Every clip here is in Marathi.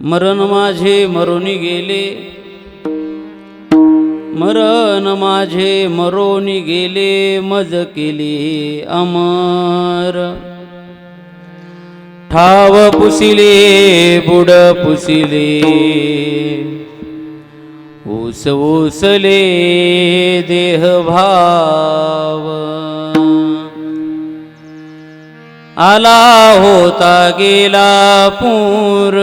मरण माझे मरून गेले, मरण माझे मरून गेले, मज केली अमर. ठाव पुसिले बुड पुसिले, ऊस ऊसले देह भाव. आला होता गेला पूर,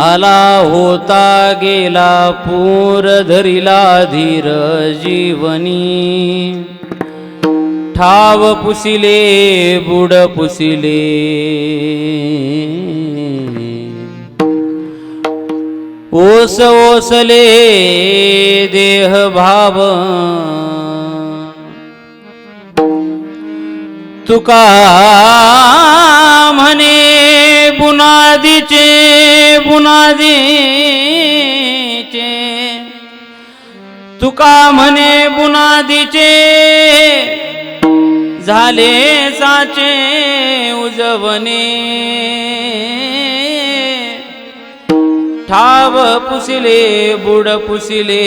आला होता गेला पूर, धरिला धीर जीवनी. ठाव पुसिले बुड पुसिले, ओस ओसले देह भाव. तुका म्हणे बुनादीचे बुनादीचे, तुका म्हणे बुनादीचे, झाले साचे उजवणे. ठाव पुसिले बुड पुसिले,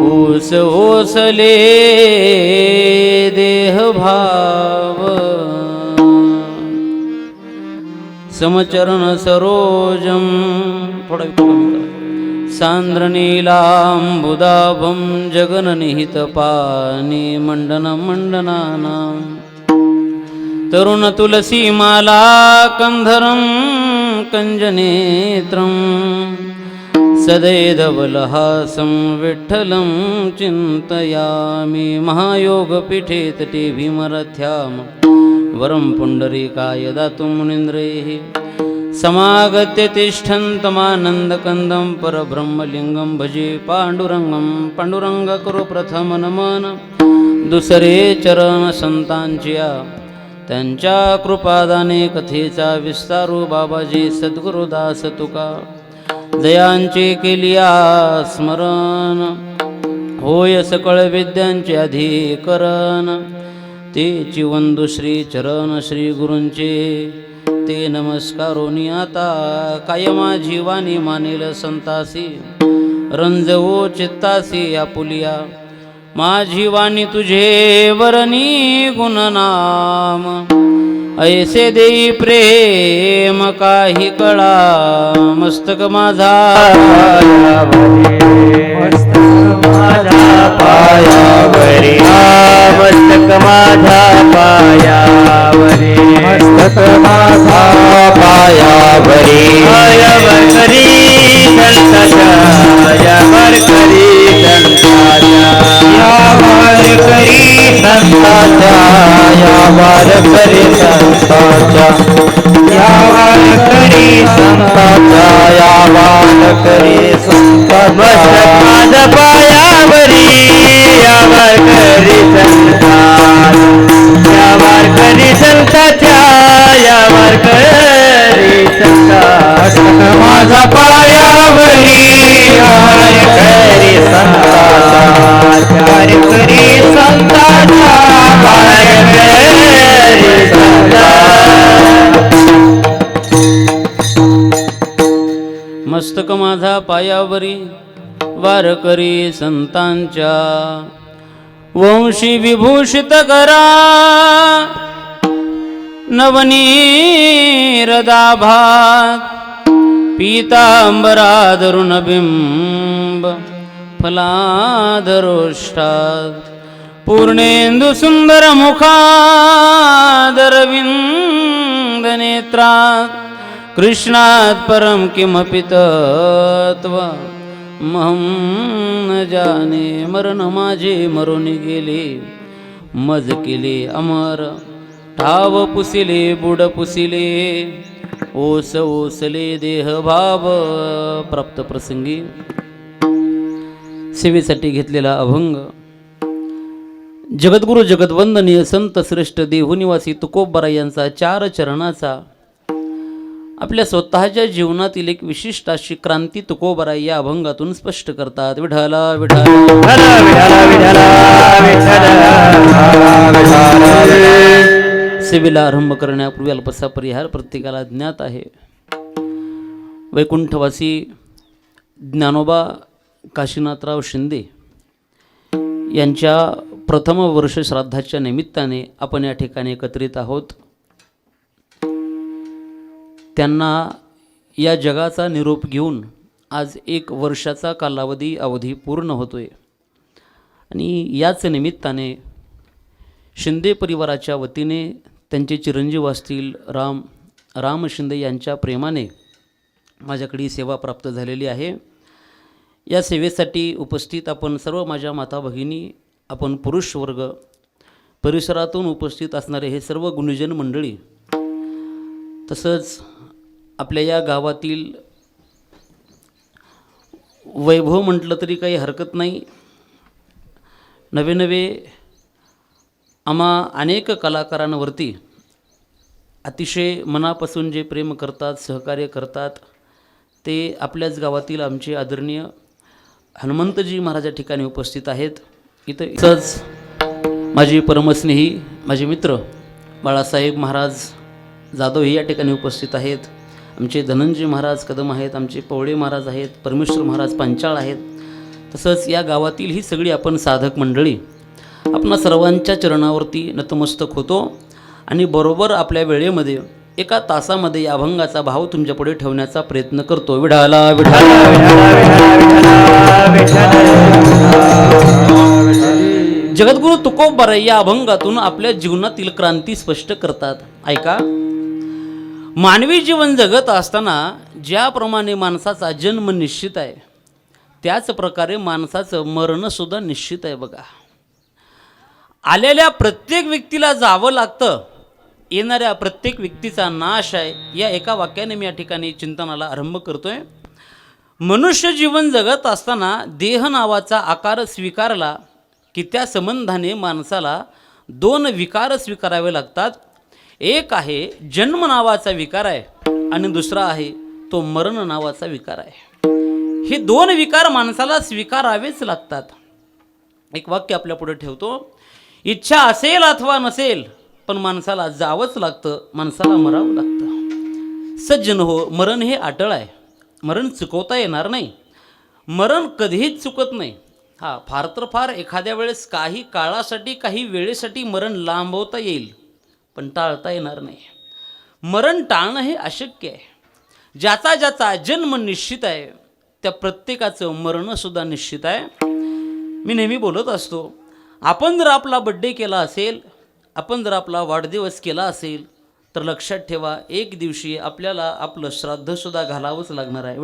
ऊस ओसले देह भाव. समचरण सरोजम, थोडा सांद्र नीलांबुदाभं, जगननिहित पानी मंडन मंडनानां. तरुण तुलसी माला कंधरं कंजनेत्रं, सदैधवलहासं विठ्ठलं चिन्तयामि. महायोगपीठे तटे भीमरथ्यां, वरं पुण्डरीकाय दातुं मुनीन्द्रैः. समागत्य तिष्ठन्तमानन्दकन्दं, परब्रह्मलिङ्गं भजे पाण्डुरङ्गं. पाण्डुरङ्गकरो प्रथम नमन, दुसरे चरण संतांच्या. त्यांच्या कृपादाने कथेचा विस्तारू, बाबाजी सद्गुरुदास तुका. दयांचे केलिया स्मरण, होय सकळ विद्यांचे अधिकरण. तेची वंदू श्री चरण श्री गुरूंचे, ते नमस्कारोनी आता. काय माझी वाणी मानेल संतासी, रंजवो चित्तासी आपुलिया. माझी वाणी तुझे वरणी गुणनाम, ऐसे देई प्रेम काही कळा. मस्तक माझा पायावरी, मस्तक माझा पायावरी, मस्तक माझा पायावरी, मस्तक माझा पायावरी. पायावर करी संताच्या, यावर करी संताच्या, यावर करी संताच्या, यावर करी संताच्या, यावर करी संताच्या, यावर करी संताच्या. मस्तक माझा पायावरी, यावर करी संताच्या, यावर करी संताच्या, यावर करी संताच्या. माझा पायावरी, यावर करी संताच्या, यावर करी संताच्या, यावर करी संताच्या. मस्तक माझा पायावरी, वारकरी संतांच्या. वंशी विभूषित करा, नवनीरदाभात. पीतांबराधरुण बिंब, फलाधरोष्ठात. पूर्णेंदु सुंदर मुखादरविंद नेत्रात. कृष्णात परम किमपि तत्व, महं न जाने. मरण माझे मरून गेले, मज केले अमर. ठाव पुसिले बुड पुसिले, ओस ओसले देह भाव. प्राप्त प्रसंगी सेवेसाठी घेतलेला अभंग. जगद्गुरु जगद्वंदनीय संत श्रेष्ठ देहुनिवासी तुकोबरा यांचा 4 चरणाचा आपल्या स्वतःच्या जीवनातील एक विशिष्ट अशी क्रांती तुकोबरा या अभंगातून स्पष्ट करतात. विठाला विठाला सेवेला आरंभ करण्यापूर्वी अल्पसा परिहार प्रत्येकाला ज्ञात आहे. वैकुंठवासी ज्ञानोबा काशीनाथराव शिंदे यांच्या प्रथम वर्ष श्राद्धाच्या निमित्ताने आपण या ठिकाणी एकत्रित आहोत. त्यांना या जगाचा निरोप घेऊन आज 1 वर्षाचा अवधी पूर्ण होतोय आणि याच निमित्ताने शिंदे परिवाराच्या वतीने त्यांचे चिरंजीव असतील राम शिंदे यांच्या प्रेमाने माझ्याकडे सेवा प्राप्त झालेली आहे. या सेवेसाठी उपस्थित आपण सर्व माझ्या माता भगिनी, आपण पुरुष वर्ग, परिसरातून उपस्थित असणारे हे सर्व गुणीजन मंडळी, तसंच आपल्या या गावातील वैभव म्हटलं तरी काही हरकत नाही. नवे आम्हा अनेक कलाकारांवरती अतिशय मनापासून जे प्रेम करतात, सहकार्य करतात, ते आपल्याच गावातील आमचे आदरणीय हनुमंतजी महाराज या ठिकाणी उपस्थित आहेत. इथंच माझी परमस्नेही, माझे मित्र बाळासाहेब महाराज जाधव हे या ठिकाणी उपस्थित आहेत. आमचे धनंजय महाराज कदम आहेत, आमचे पवळे महाराज आहेत, परमेश्वर महाराज पांचाळ आहेत. तसंच या गावातील ही सगळी आपण साधक मंडळी आपणा सर्वांच्या चरणावरती नतमस्तक होतो आणि बरोबर आपल्या वेळेमध्ये 1 तासामध्ये या अभंगाचा भाव तुमच्यापुढे ठेवण्याचा प्रयत्न करतो. विठाला जगद्गुरु तुकोबा या अभंगातून आपल्या जीवनातील क्रांती स्पष्ट करतात. ऐका, मानवी जीवन जगत असताना ज्याप्रमाणे माणसाचा जन्म निश्चित आहे, त्याच प्रकारे माणसाचं मरणसुद्धा निश्चित आहे. बघा, आलेल्या प्रत्येक व्यक्तीला जावं लागतं, येणाऱ्या प्रत्येक व्यक्तीचा नाश आहे. या एका वाक्याने मी या ठिकाणी चिंतनाला आरंभ करतोय. मनुष्य जीवन जगत असताना देह नावाचा आकार स्वीकारला की त्या संबंधाने माणसाला 2 विकार स्वीकारावे लागतात. एक आहे जन्म नावाचा विकार आहे आणि दुसरा आहे तो मरण नावाचा विकार आहे. हे 2 विकार माणसाला स्वीकारावेच लागतात. एक वाक्य आपल्या पुढे ठेवतो. इच्छा असेल अथवा नसेल, पण माणसाला जावंच लागतं, माणसाला मरावं लागतं. सज्जन हो, मरण हे अटळ आहे. मरण चुकवता येणार नाही. मरण कधीच चुकत नाही. फार तर फार एखाद्या वेळेस काही काळासाठी, काही वेळेसाठी मरण लांबवता येईल, पण टाळता येणार नाही. मरण टाळणं हे अशक्य आहे. ज्याचा ज्याचा जन्म निश्चित आहे, त्या प्रत्येकाचं मरणसुद्धा निश्चित आहे. मी नेहमी बोलत असतो, आपण जर आपला बड्डे केला असेल, आपण जर आपला वाढदिवस केला असेल, तर लक्षात ठेवा, एक दिवशी आपल्याला आपलं श्राद्धसुद्धा घालावंच लागणार आहे.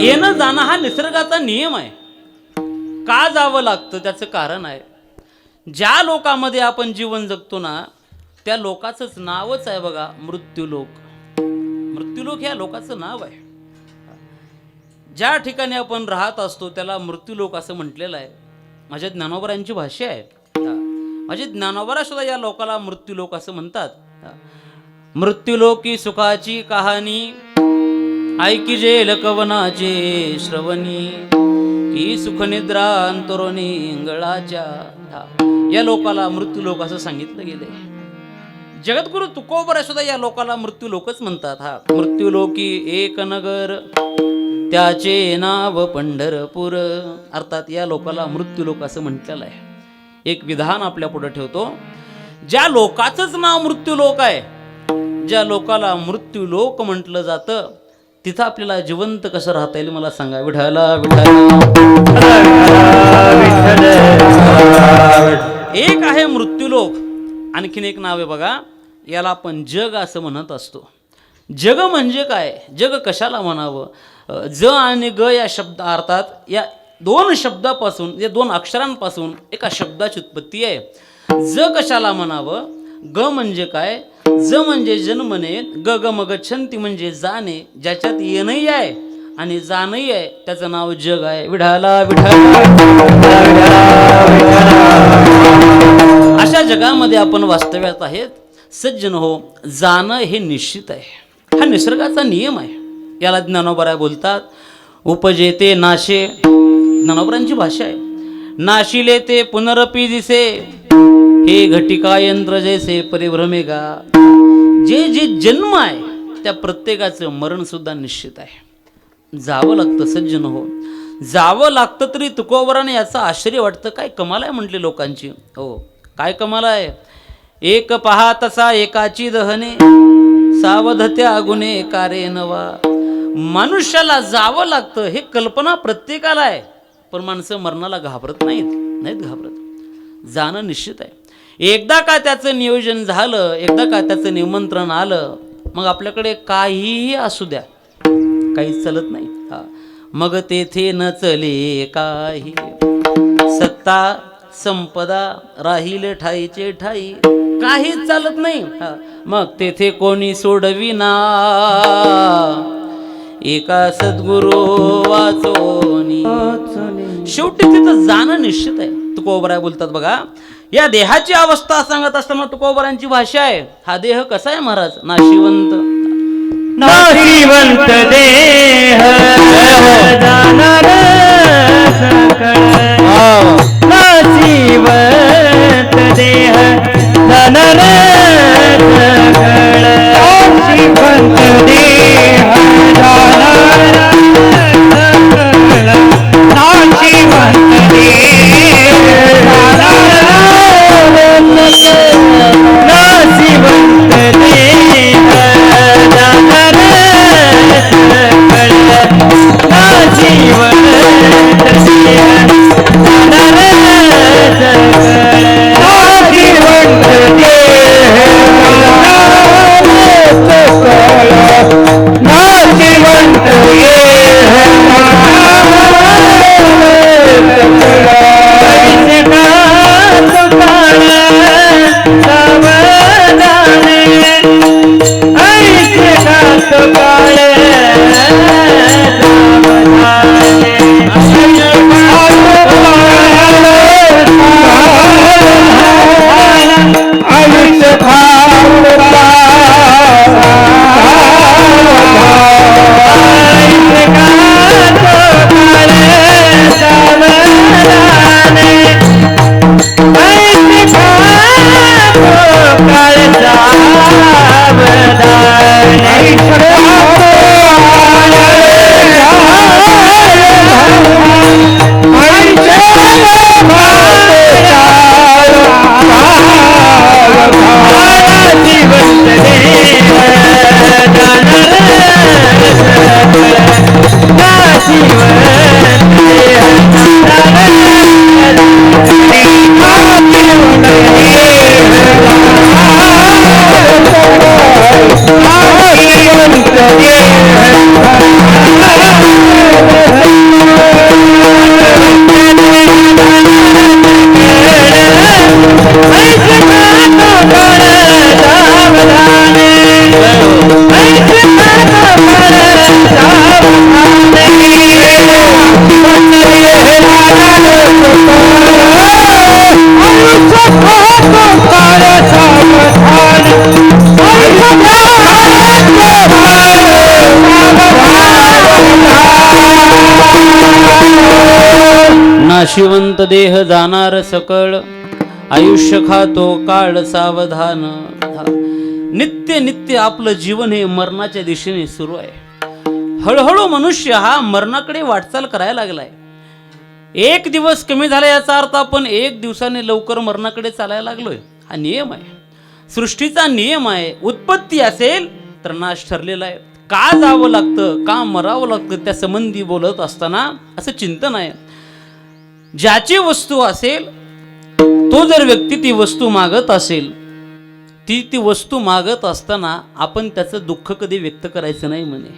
येणं जाणं हा निसर्गाचा नियम आहे. का जावं लागतं त्याचं कारण आहे. ज्या लोकामध्ये आपण जीवन जगतो ना, त्या लोकाचंच नावच आहे बघा, मृत्यूलोक. मृत्यूलोक ह्या लोकाचं नाव आहे. ज्या ठिकाणी आपण राहत असतो त्याला मृत्यूलोक असं म्हटलेलं आहे. माझ्या ज्ञानोबरांची भाषा आहे. माझे ज्ञानोबरा सुद्धा या लोकाला मृत्यूलोक असं म्हणतात. मृत्यूलोकी सुखाची कहाणी ऐकी जे लकवनाचे श्रवणी, की सुखनिद्रा अंतरोनी इंगळाच्या. या लोकाला मृत्यूलोक असं सांगितलं गेलंय. जगद्गुरु तुकोबा सुद्धा या लोकाला मृत्यूलोकच म्हणतात. मृत्यूलोकी एक नगर, त्याचे नाव पंढरपूर. अर्थात या लोकाला मृत्यूलोक असं म्हटलेलं आहे. एक विधान आपल्या पुढे ठेवतो. ज्या लोकाचंच नाव मृत्यूलोक आहे, ज्या लोकाला मृत्यूलोक म्हटलं जातं, तिथं आपल्याला जिवंत कसं राहता येईल मला सांगा. विठाला एक आहे मृत्यूलोक, आणखीन एक नाव आहे बघा, याला आपण जग असं म्हणत असतो. जग म्हणजे काय? जग कशाला म्हणावं? ज आणि ग या शब्द अर्थात या 2 शब्दापासून, या 2 अक्षरांपासून एका शब्दाची उत्पत्ती आहे. ज कशाला म्हणावं? ग म्हणजे काय? ज म्हणजे जन्मने, ग ग मग छंती म्हणजे जाणे. ज्याच्यात येणंही आहे आणि जाणंही आहे त्याचं नाव जग आहे. विठाला अशा जगामध्ये आपण वास्तव्यात आहेत. सज्जन हो, जाणं हे निश्चित आहे. हा निसर्गाचा नियम आहे. याला ज्ञानोबा बोलतात उपजेते नाशे. ज्ञानोबरांची भाषा आहे. नाशिले ते पुनरपी दिसे, हे घटिका यंत्र जैसे परिभ्रमे गा. जे जे जन्म आहे त्या प्रत्येकाचं मरण सुद्धा निश्चित आहे. जावं लागतं सज्जन हो, जावं लागतं. तरी तुकोबराने याचं आश्चर्य वाटतं. काय कमाल आहे म्हटली लोकांची. हो, काय कमाल आहे. एक पहा तसा एकाची दहने, सावधत्या गुणे कारे नवा. मनुष्याला जावं लागतं हे कल्पना प्रत्येकाला आहे, पण माणसं मरणाला घाबरत नाहीत घाबरत. जाणं निश्चित आहे. एकदा का त्याचं नियोजन झालं, एकदा का त्याचं निमंत्रण आलं, मग आपल्याकडे काहीही असू द्या, काही चलत नाही. हा, मग तेथे न चले काही, सत्ता संपदा राहील ठाईचे ठाई, काही चालत नाही. हा, मग तेथे कोणी सोडविना, एका सद्गुरु वाचोनी. शेवटी तिथं जाणं निश्चित आहे. तुकोबराय बोलतात बघा, या देहाची अवस्था सांगत असताना तुकोबरांची भाषा आहे. हा देह कसा आहे महाराज, नाशिवंत. नाशिवंत देह जाणार सकळ, नाशिवंत देह जाणार सकळ, नाशिवंत देह जाणार सकळ, नाशिवंत देह जाणार सकळ, नाशिवंत देह जाणार सकळ, नाशिवंत देह जाणार सकळ, नाशिवंत देह नाशिवंत नाशिवंत देह जाणार सकळ, आयुष्य खातो काळ सावधान. नित्य नित्य आपलं जीवन हे मरणाच्या दिशेने सुरू आहे. हळूहळू मनुष्य हा मरणाकडे वाटचाल करायला लागलाय. एक दिवस कमी झाला याचा अर्थ आपण एक दिवसाने लवकर मरणाकडे चालायला लागलोय. हा नियम आहे, सृष्टीचा नियम आहे. उत्पत्ती असेल तर नाश ठरलेला आहे. का जावं लागतं, का मरावं लागतं, त्या संबंधी बोलत असताना असं चिंतन आहे. ज्याची वस्तू असेल तो जर व्यक्ती ती वस्तू मागत असेल, ती वस्तू मागत असताना आपण त्याचं दुःख कधी व्यक्त करायचं नाही म्हणे.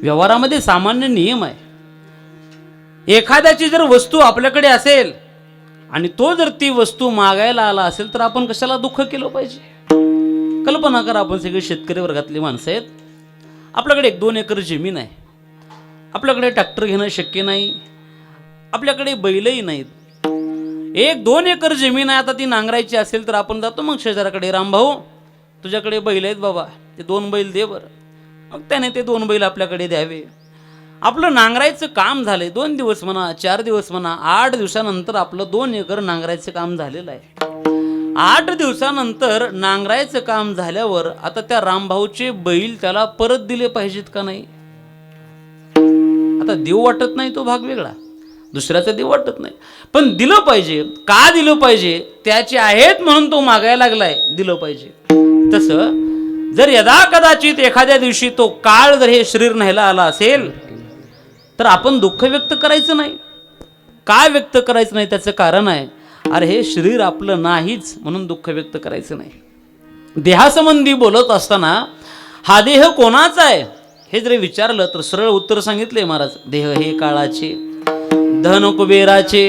व्यवहारामध्ये सामान्य नियम आहे. एखाद्याची जर वस्तू आपल्याकडे असेल आणि तो जर ती वस्तू मागायला आला असेल तर आपण कशाला दुःख केलं पाहिजे. कल्पना करा, आपण सगळे शेतकरी वर्गातली माणसं आहेत. आपल्याकडे 1-2 एकर जमीन आहे. आपल्याकडे ट्रॅक्टर घेणं शक्य नाही, आपल्याकडे बैलही नाहीत. 1-2 एकर जमीन आहे. आता ती नांगरायची असेल तर आपण जातो मग शेजाराकडे, रामभाऊ तुझ्याकडे बैल आहेत बाबा, ते 2 बैल दे बरं. मग त्याने ते 2 बैल आपल्याकडे द्यावे. आपलं नांगरायचं काम झालंय 2 दिवस म्हणा, 4 दिवस म्हणा, 8 दिवसानंतर आपलं 2 एकर नांगरायचं काम झालेलं आहे. 8 दिवसानंतर नांगरायचं काम झाल्यावर आता त्या रामभाऊचे बैल त्याला परत दिले पाहिजेत का नाही? आता देव वाटत नाही तो भाग वेगळा, दुसऱ्याचा देव वाटत नाही, पण दिलं पाहिजे. का दिलं पाहिजे? त्याचे आहेत म्हणून तो मागायला लागलाय, दिलं पाहिजे. तसं जर यदा कदाचित एखाद्या दिवशी तो काळ जर हे शरीर न्यायला आला असेल तर आपण दुःख व्यक्त करायचं नाही. का व्यक्त करायचं नाही? त्याचं कारण आहे, अरे हे शरीर आपलं नाहीच म्हणून दुःख व्यक्त करायचं नाही. देहासंबंधी बोलत असताना हा देह कोणाचा आहे हे जरी विचारलं तर सरळ उत्तर सांगितले महाराज, देह हे काळाचे, धन कुबेराचे,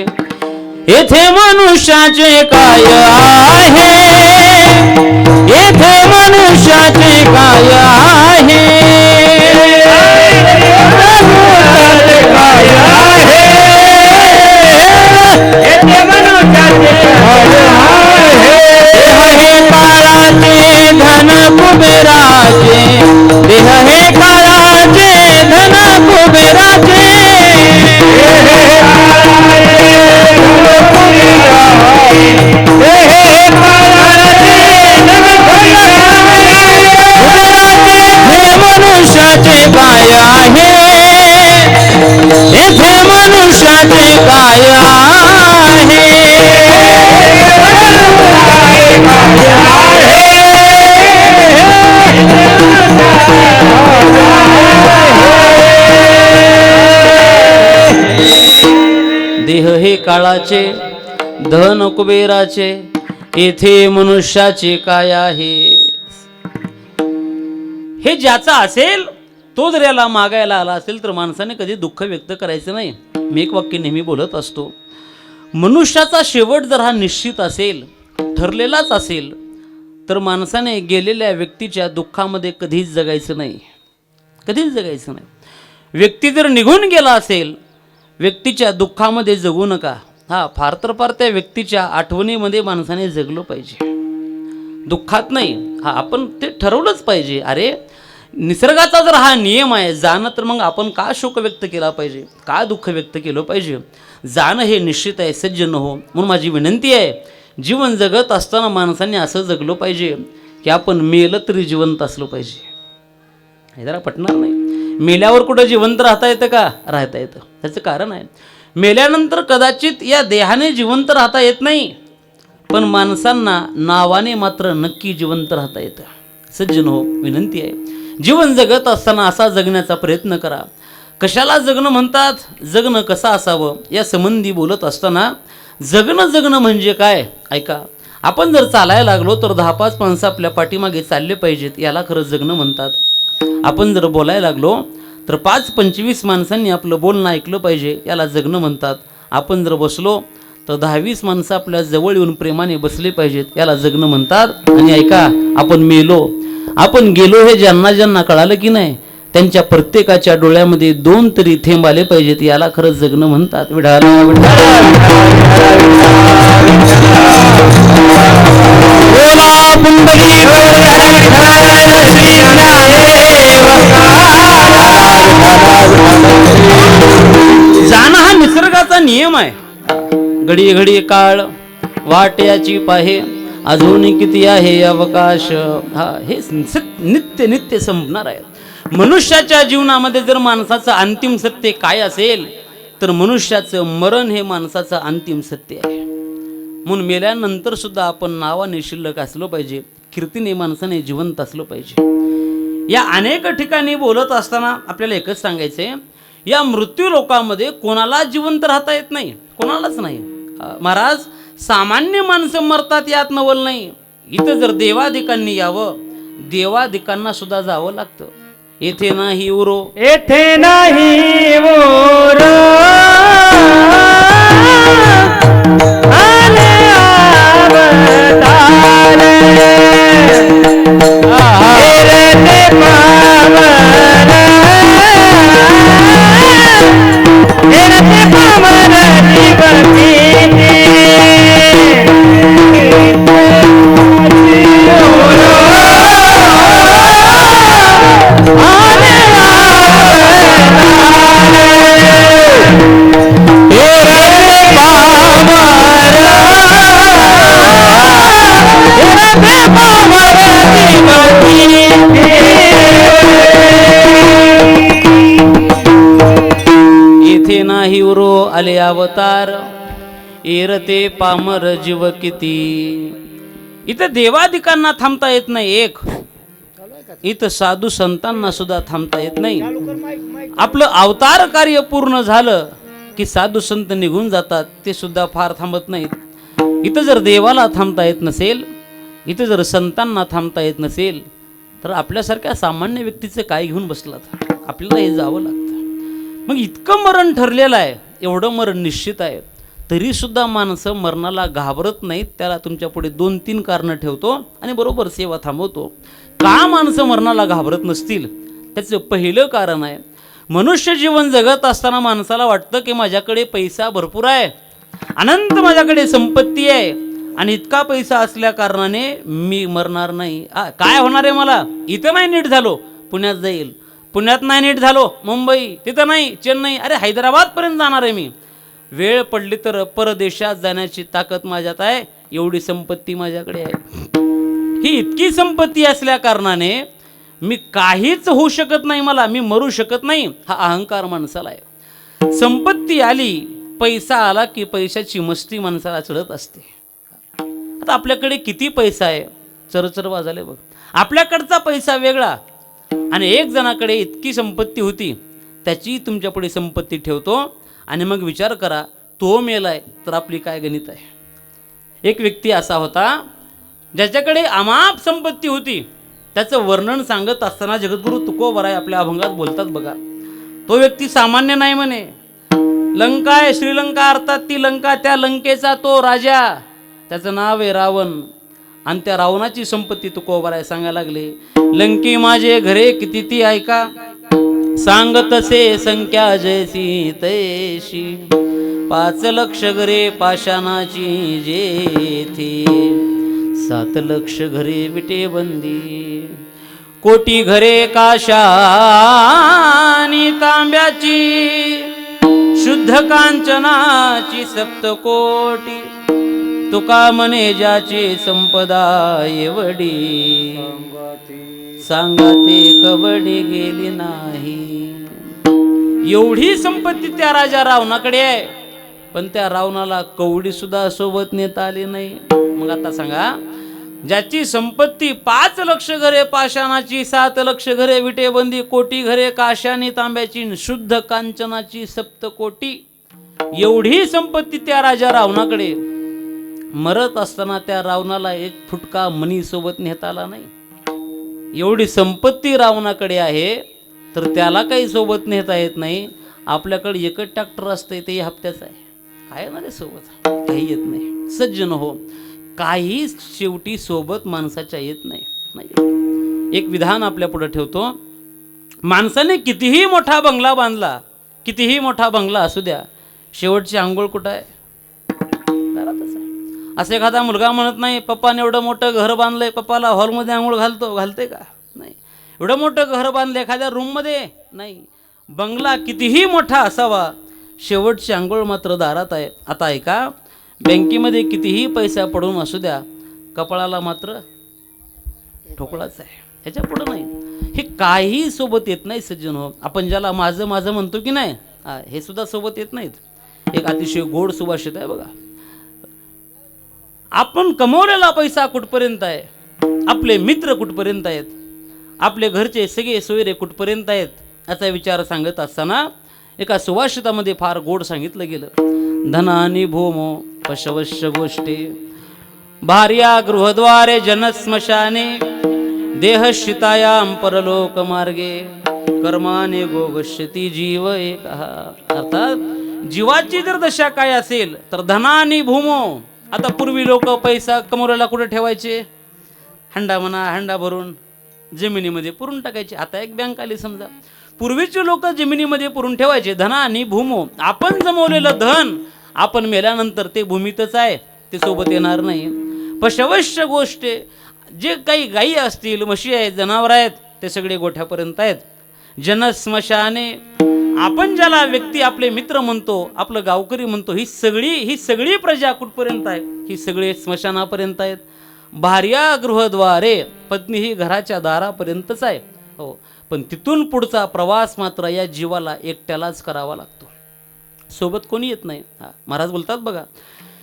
येथे मनुष्याचे काय आहे, येथे मनुष्याचे काय आहे, धन कुबेराचे, देह हे काळाचे, धन कुबेराचे, हे मनुष्याचे काय आहे, येथे मनुष्याचे काय आहे. देह हे काळाचे, धन कुबेराचे, येथे मनुष्याचे काय आहे. हे ज्याचा असेल तो जर याला मागायला आला असेल तर माणसाने कधी दुःख व्यक्त करायचं नाही. मी एक वाक्य नेहमी बोलत असतो, मनुष्याचा शेवट जर हा निश्चित असेल, ठरलेलाच असेल, तर माणसाने गेलेल्या व्यक्तीच्या दुःखामध्ये कधीच जगायचं नाही, कधीच जगायचं नाही. व्यक्ती जर निघून गेला असेल, व्यक्तीच्या दुःखामध्ये जगू नका. हा, फार तर फार त्या व्यक्तीच्या आठवणीमध्ये माणसाने जगलो पाहिजे, दुःखात नाही. हा, आपण ते ठरवलंच पाहिजे. अरे निसर्गाचा जर हा नियम आहे जाणं, तर मग आपण का शोक व्यक्त केला पाहिजे, का दुःख व्यक्त केलं पाहिजे? जाणं हे निश्चित आहे, सज्जन हो. म्हणून माझी विनंती आहे, जीवन जगत असताना माणसाने असं जगलो पाहिजे की आपण मेलं तरी जिवंत असलो पाहिजे. हे जरा पटणार नाही. मेल्यावर कुठं जिवंत राहता येतं का? राहता येतं. त्याचं कारण आहे, मेल्यानंतर कदाचित या देहाने जिवंत राहता येत नाही, पण माणसांना नावाने मात्र नक्की जिवंत राहता येतं. सज्जन हो, विनंती आहे, जीवन जगत असताना असा जगण्याचा प्रयत्न करा. कशाला जगणं म्हणतात, जगणं कसं असावं या संबंधी बोलत असताना जगणं म्हणजे काय? ऐका, आपण जर चालायला लागलो तर 10-5 माणसं आपल्या पाठीमागे चालले पाहिजेत, याला खरं जगणं म्हणतात. आपण जर बोलायला लागलो तर 5-25 माणसांनी आपलं बोलणं ऐकलं पाहिजे, याला जगणं म्हणतात. आपण जर बसलो तर 10-20 माणसं आपल्या जवळ येऊन प्रेमाने बसले पाहिजेत, याला जगणं म्हणतात. आणि ऐका, आपण मेलो, आपण गेलो हे ज्यांना ज्यांना कळालं की नाही, त्यांच्या प्रत्येकाच्या डोळ्यामध्ये 2 तरी थेंब आले पाहिजेत, याला खरं जगणं म्हणतात. विठाला जाणं हा निसर्गाचा नियम आहे. घडी घडी काळ वाट याची पाहे, अजून किती आहे अवकाश. हा, हे नित्य नित्य संपणार आहे. मनुष्याच्या जीवनामध्ये जर माणसाचं अंतिम सत्य काय असेल तर मनुष्याचं मरण हे माणसाचं अंतिम सत्य आहे. म्हणून मेल्यानंतर सुद्धा आपण नावाने शिल्लक असलो पाहिजे, कीर्तीने माणसाने जिवंत असलो पाहिजे. या अनेक ठिकाणी बोलत असताना आपल्याला एकच सांगायचंय, या मृत्यू लोकामध्ये कोणाला जिवंत राहता येत नाही, कोणालाच नाही. महाराज, सामान्य माणसं मरतात यात नवल नाही. इथं जर देवादिकांनी यावं, देवादिकांना सुद्धा जावं लागतं. येथे नाही उरो, येथे नाही ओर, आले अवतार, हेरते पावन, हेरते पावन जीवकीने. आले अवतार, आले अवतार, एरते पामर जीव किती. इथं देवादिकांना थांबता येत नाही एक, इथं साधू संतांना सुद्धा थांबता येत नाही. आपलं अवतार कार्य पूर्ण झालं की साधू संत निघून जातात, ते सुद्धा फार थांबत नाहीत. इथं जर देवाला थांबता येत नसेल, इथं जर संतांना थांबता येत नसेल, तर आपल्यासारख्या सामान्य व्यक्तीचं काय घेऊन बसलात, आपल्याला हे जावं लागतं. मग इतकं मरण ठरलेलं आहे, एवढं मरण निश्चित आहे, तरी सुद्धा माणसं मरणाला घाबरत नाहीत. त्याला तुमच्या पुढे 2-3 कारणं ठेवतो आणि बरोबर सेवा थांबवतो. का माणसं मरणाला घाबरत नसतील, त्याचं पहिलं कारण आहे, मनुष्य जीवन जगत असताना माणसाला वाटतं की माझ्याकडे पैसा भरपूर आहे, अनंत माझ्याकडे संपत्ती आहे, आणि इतका पैसा असल्या कारणाने मी मरणार नाही. काय होणार आहे मला, इथं नाही नीट झालो पुण्यात जाईल, पुण्यात नाही नीट झालो मुंबई, तिथं नाही चेन्नई, अरे हैदराबादपर्यंत जाणार आहे मी. वेळ पडली तर परदेशात जाण्याची ताकद माझ्यात आहे, एवढी संपत्ती माझ्याकडे आहे. ही इतकी संपत्ती असल्या कारणाने मी काहीच होऊ शकत नाही, मला मी मरू शकत नाही, हा अहंकार माणसाला आहे. संपत्ती आली, पैसा आला की पैशाची मस्ती माणसाला चढत असते. आता आपल्याकडे किती पैसा आहे, चरचर वाजले बघ. आपल्याकडचा पैसा वेगळा, आणि एक जणाकडे इतकी संपत्ती होती, त्याची तुमच्यापुढे संपत्ती ठेवतो, आणि मग विचार करा तो मेलाय तर आपली काय गणित आहे. एक व्यक्ती असा होता ज्याच्याकडे अमाप संपत्ती होती, त्याचं वर्णन सांगत असताना जगद्गुरु तुकोबराय आपल्या अभंगात बोलतात बघा. तो व्यक्ती सामान्य नाही म्हणे. लंका आहे, श्रीलंका, अर्थात ती लंका, त्या लंकेचा तो राजा, त्याचं नाव आहे रावण. आणि त्या रावणाची संपत्ती तुकोबराय सांगायला लागले. लंकी माझे घरे किती ती ऐका, सांगतसे संख्या जैसी तैशी, 5 लक्ष घरे पाषाणाची जेथी, 7 लक्ष घरे विटे बंदी, कोटी घरे काशानी तांब्याची, शुद्ध कांचनाची 7 कोटी, तुका म्हणे ज्याची संपदा एवढी, सांगाते कवडी गेली नाही. एवढी संपत्ती त्या राजा रावणाकडे आहे, पण त्या रावणाला कवडी सुद्धा सोबत नेता आली नाही. मग आता सांगा, ज्याची संपत्ती 5 लक्ष घरे पाषाणाची, 7 लक्ष घरे विटेबंदी, कोटी घरे काशानी तांब्याची, शुद्ध कांचनाची 7 कोटी, एवढी संपत्ती त्या राजा रावणाकडे. मरत असताना त्या रावणाला एक फुटका मणी सोबत नेता आला नाही. एवढी संपत्ती रावणाकडे आहे, तर त्याला काही सोबत नेता येत नाही. आपल्याकडे एकच ट्रॅक्टर असते, ते हप्त्याचं आहे, काय ना रे सोबत, काही येत नाही. सज्जन हो, काही शेवटी सोबत माणसाच्या येत नाही. एक विधान आपल्या पुढे ठेवतो. माणसाने कितीही मोठा बंगला बांधला, कितीही मोठा बंगला असू द्या, शेवटची आंघोळ कुठं आहे, घरातच आहे. असं एखादा मुलगा म्हणत नाही, पप्पाने एवढं मोठं घर बांधलंय, पप्पाला हॉलमध्ये आंघोळ घालते का, नाही. एवढं मोठं घर बांधलं एखाद्या रूममध्ये, नाही. बंगला कितीही मोठा असावा, शेवटची आंघोळ मात्र दारात आहे. आता ऐका, बँकेमध्ये कितीही पैसा पडून असू द्या, कपाळाला मात्र ठोकळाच आहे, ह्याच्या पुढं नाही. हे काही सोबत येत नाही सज्जन हो. आपण ज्याला माझं माझं म्हणतो की नाही, हे सुद्धा सोबत येत नाहीत. एक अतिशय गोड सुभाषित आहे बघा. आपण कमवलेला पैसा कुठपर्यंत आहे, आपले मित्र कुठपर्यंत आहेत, आपले घरचे सगळे सोयरे कुठपर्यंत आहेत, याचा विचार सांगत असताना एका सुभाषितामध्ये फार गोड सांगितलं गेलं. धनानी भूमो पशवश्य गोष्टी, भार्या गृहद्वारे जनस्मशाने, देहशितायाम परलोक मार्गे, कर्माने गोगश्यती जीव एक. अर्थात जीवाची जर दशा काय असेल तर धनानी भूमो. आता पूर्वी लोक पैसा कमवलेला कुठे ठेवायचे, हंडा म्हणा, हंडा भरून जमिनीमध्ये पुरून टाकायचे. आता एक बँक आली समजा, पूर्वीचे लोक जमिनीमध्ये पुरून ठेवायचे. धनानी भूमो, आपण जमवलेलं धन आपण मेल्यानंतर ते भूमीतच आहे, ते सोबत येणार नाही. पशवश्य गोष्ट, जे काही गायी असतील, म्हशी आहेत, जनावर आहेत, ते सगळे गोठ्यापर्यंत आहेत. जनस्मशाने, आपण ज्याला व्यक्ती आपले मित्र म्हणतो, आपलं गावकरी म्हणतो, ही सगळी प्रजा कुठपर्यंत आहे, ही सगळे स्मशानापर्यंत आहेत. भार्या गृहद्वारे, पत्नी ही घराच्या दारापर्यंतच आहे. हो, पण तिथून पुढचा प्रवास मात्र या जीवाला एकट्यालाच करावा लागतो. सोबत कोणी येत नाही. महाराज बोलतात बघा,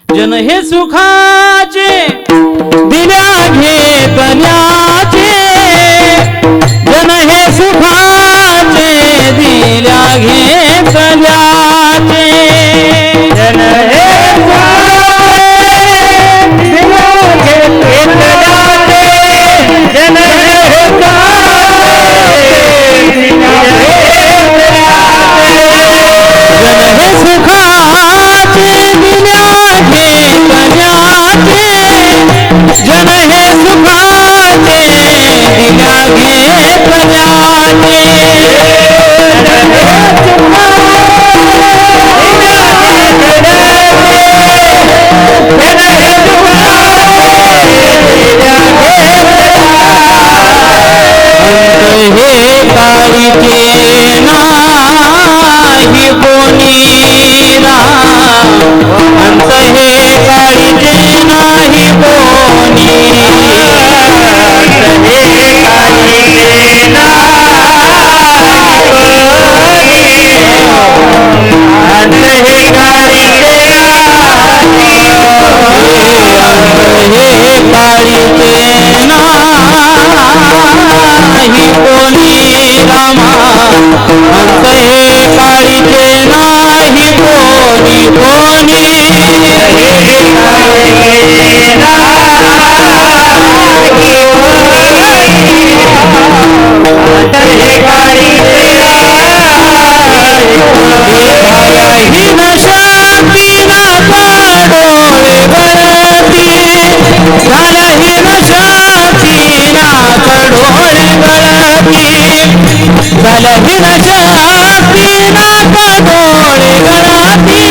जन हे सुखाचे दिल्या घेतल्याचे, जन हे सुखाचे दिल्या घेतल्याचे, जन हे जन हे सुखाचे दिल्या घेतल्याचे, हे काळीचे नाही कोणीला, अंत हे काळीचे नाही कोणी, हे काळीचे अंत हे काळीचे हे काळीचे नाही कोणी रामा, अंत हे काळीचे नाही कोणी कोणी, हे काळीचे अंत हे काळीचे हीन शक्तीला डोळे गळती, झाला हीन शक्तीला डोळे गळती, झाला हीन शक्तीला डोळे गळती,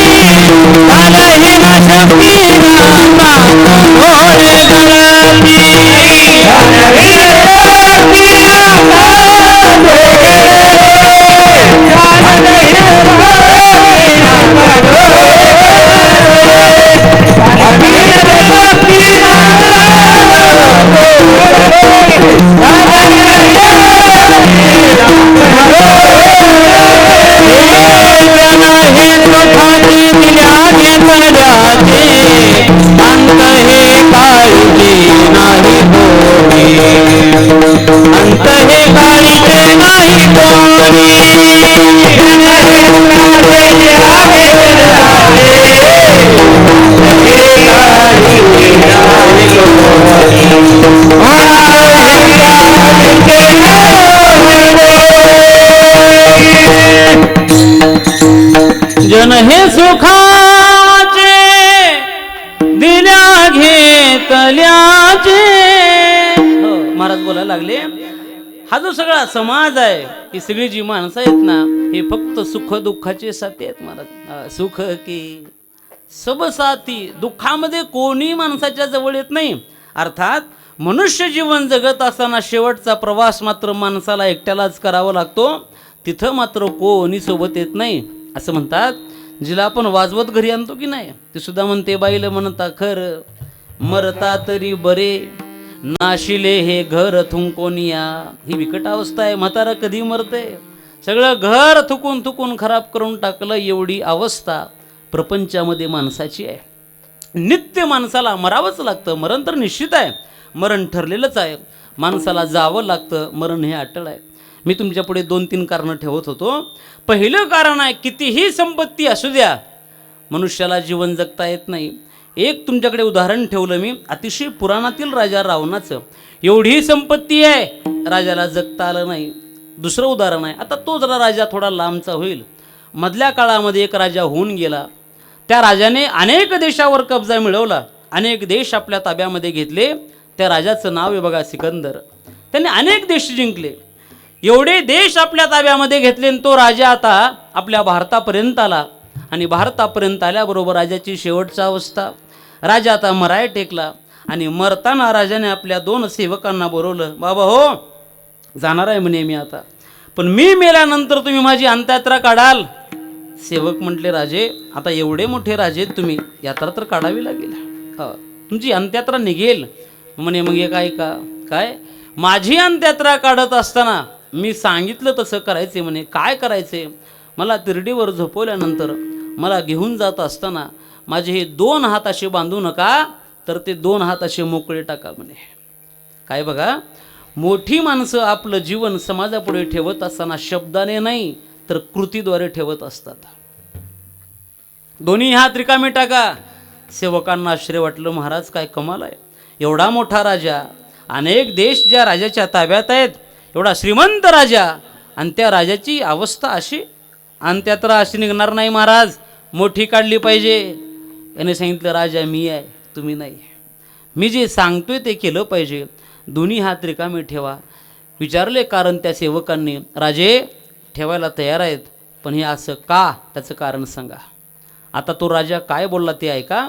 झाला हीन शक्तीला डोळे गळती, अंत हे काळीचे नाही कोणी, अंत हे काळीचे नाही कोणी, जन हे सुखाचे दिल्या घेतल्याचे. महाराज बोलायला लागले, हा जो सगळा समाज आहे, ही सगळी जी माणसं आहेत ना, हे फक्त सुख दुःखाचे साथी आहेत. महाराज, सुख की सब साथी, दुःखामध्ये कोणी माणसाच्या जवळ येत नाही. अर्थात मनुष्य जीवन जगत असताना शेवटचा प्रवास मात्र माणसाला एकट्यालाच करावा लागतो. तिथं मात्र कोणी सोबत येत नाही. असं म्हणतात, जिला आपण वाजवत घरी आणतो की नाही, ते सुद्धा म्हणते, बाईला म्हणता खर मरता तरी बरे, नाशिले हे घर थुंकोनिया. ही विकट अवस्था आहे. म्हातारा कधी मरते, सगळं घर थुकून थुकून खराब करून टाकलं. एवढी अवस्था प्रपंचामध्ये माणसाची आहे. नित्य माणसाला मरावंच लागतं. मरण तर निश्चित आहे, मरण ठरलेलंच आहे. माणसाला जावं लागतं, मरण हे अटळ आहे. मी तुमच्या पुढे 2-3 कारणं ठेवत होतो. पहिलं कारण आहे, कितीही संपत्ती असू द्या, मनुष्याला जीवन जगता येत नाही. एक तुमच्याकडे उदाहरण ठेवलं मी, अतिशय पुराणातील राजा रावणाचं. एवढी संपत्ती आहे, राजाला जगता आलं नाही. दुसरं उदाहरण आहे, आता तो जरा राजा थोडा लांबचा होईल. मधल्या काळामध्ये एक राजा होऊन गेला. त्या राजाने अनेक देशावर कब्जा मिळवला, अनेक देश आपल्या ताब्यामध्ये घेतले. त्या राजाचं नाव आहे बघा, सिकंदर. त्याने अनेक देश जिंकले. एवढे देश आपल्या ताब्यामध्ये घेतले, तो राजा आता आपल्या भारतापर्यंत आला. आणि भारतापर्यंत आल्याबरोबर राजाची शेवटची अवस्था, राजा आता मराय टेकला. आणि मरताना राजाने आपल्या 2 सेवकांना बोलवलं. बाबा हो, जाणार आहे म्हणे मी आता, पण मी मेल्यानंतर तुम्ही माझी अंत्ययात्रा काढाल. सेवक म्हटले, राजे आता एवढे मोठे राजे तुम्ही, यात्रा तर काढावी लागेल, तुमची अंत्ययात्रा निघेल. म्हणे मग एक ऐका, काय माझी अंत्ययात्रा काढत असताना मी सांगितलं तसं करायचे. म्हणे काय करायचे, मला तिरडीवर झोपवल्यानंतर मला घेऊन जात असताना माझे हे 2 हात असे बांधू नका, तर ते 2 हात असे मोकळे टाका म्हणे. काय बघा, मोठी माणसं आपलं जीवन समाजापुढे ठेवत असताना शब्दाने नाही तर कृतीद्वारे ठेवत असतात. दोन्ही हात रिकामे टाका. सेवकांना आश्चर्य वाटलं, महाराज काय कमाल आहे, एवढा मोठा राजा, अनेक देश ज्या राजाच्या ताब्यात आहेत, एवढा श्रीमंत राजा, आणि त्या राजाची अवस्था अशी, आणि त्यात अशी निघणार नाही महाराज, मोठी काढली पाहिजे. याने सांगितलं, राजा मी आहे, तुम्ही नाही. मी जे सांगतोय ते केलं पाहिजे. दोन्ही हात रिकामे ठेवा. विचारले कारण त्या सेवकांनी, राजे ठेवायला तयार आहेत, पण हे असं का, त्याचं कारण सांगा. आता तो राजा काय बोलला ते ऐका.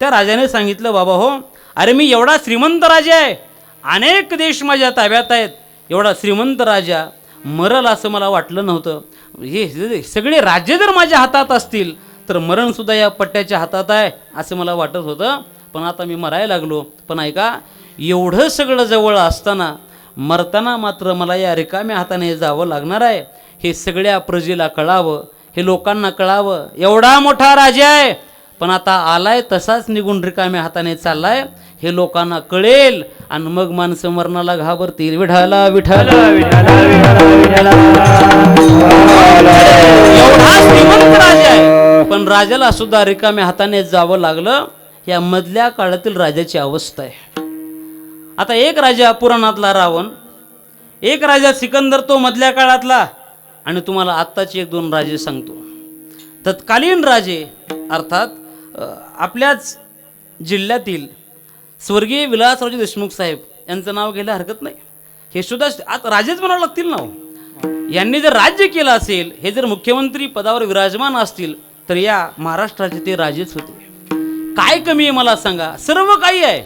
त्या राजाने सांगितलं, बाबा हो, अरे मी एवढा श्रीमंत राजा आहे, अनेक देश माझ्या ताब्यात आहेत, एवढा श्रीमंत राजा मरल असं मला वाटलं नव्हतं. हे सगळे राज्य जर माझ्या हातात असतील तर मरणसुद्धा या पट्ट्याच्या हातात आहे असं मला वाटत होतं, पण आता मी मरायला लागलो. पण ऐका, एवढं सगळं जवळ असताना मरताना मात्र मला या रिकाम्या हाताने जावं लागणार आहे. हे सगळ्या प्रजेला कळावं, हे लोकांना कळावं, एवढा मोठा राजा आहे, पण आता आलाय तसाच निघून रिकाम्या हाताने चाललाय, हे लोकांना कळेल, आणि मग माणसं मरणाला घाबरतील. विठाला विठाला एवढा श्रीमंत राजा आहे, पण राजाला सुद्धा रिकाम्या हाताने जावं लागलं. या मधल्या काळातील राजाची अवस्था आहे. आता एक राजा पुराणातला रावण, एक राजा सिकंदर तो मधल्या काळातला, आणि तुम्हाला आत्ताचे 1-2 राजे सांगतो. तत्कालीन राजे अर्थात आपल्याच जिल्ह्यातील स्वर्गीय विलासरावजी देशमुख साहेब यांचं नाव घ्यायला हरकत नाही. हे सुद्धा आता राजेच म्हणावं लागतील ना. यांनी जर राज्य केलं असेल, हे जर मुख्यमंत्री पदावर विराजमान असतील, तर या महाराष्ट्राचे ते राजेच होते. काय कमी आहे मला सांगा, सर्व काही आहे.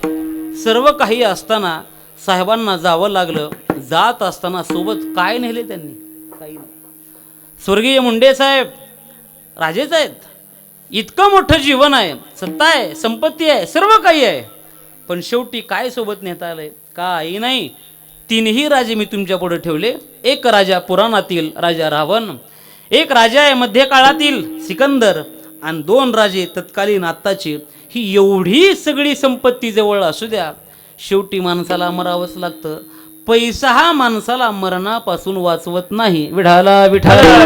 सर्व काही असताना साहेबांना जावं लागलं. जात असताना सोबत काय नेले त्यांनी, काही नाही. स्वर्गीय मुंडे साहेब राजेच आहेत, इतकं मोठं जीवन आहे, सत्ता आहे, संपत्ती आहे, सर्व काही आहे, पण शेवटी काय सोबत नेता आलंय, काही नाही. 3ही राजे मी तुमच्या पुढे ठेवले. एक राजा पुराणातील राजा रावण, एक राजा आहे मध्यकाळातील सिकंदर, आणि 2 राजे तत्कालीन आत्ताची. ही एवढी सगळी संपत्ती जवळ असू द्या, शेवटी माणसाला मरावंच लागतं. पैसा हा माणसाला मरणापासून वाचवत नाही. विठाला विठाला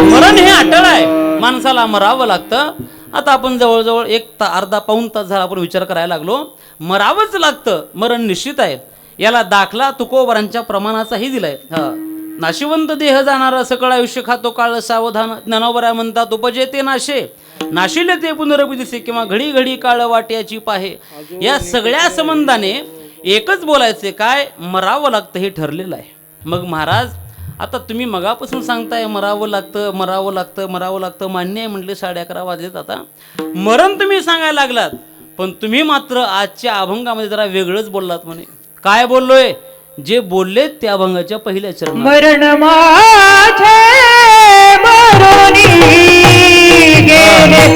मरण हे अटळ आहे, माणसाला मरावं लागतं. आता आपण जवळजवळ 1-अर्धा-पाऊण तास झाला आपण विचार करायला लागलो. मरावंच लागतं, मरण निश्चित आहे. याला दाखला तुकोबारांच्या प्रमाणाचाही दिलाय. नाशिवंत देह जाणारा सकळ आयुष्य खातो काळ सावधान, ज्ञानोबऱ्या म्हणतात उपजे ते नाशे, नाशिले ते पुनरपी दिसे, किंवा घडी घडी काळ वाट्याची पाहे. या सगळ्या संबंधाने एकच बोलायचे, काय मरावं लागतं हे ठरलेलं आहे. मग महाराज आता तुम्ही मगापासून सांगताय मरावं लागतं, मरावं लागतं, मरावं लागतं, मान्य आहे म्हटले, 11:30 वाजलेत. आता मरण तुम्ही सांगायला लागलात, पण तुम्ही मात्र आजच्या अभंगामध्ये जरा वेगळंच बोललात म्हणे. काय बोललोय, जे बोललेत त्या अभंगाच्या पहिल्या चरणात, मरण माझे मरुनी गेले,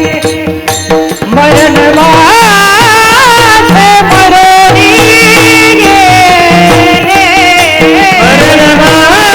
मरण माझे मरुनी गेले, मरण माझे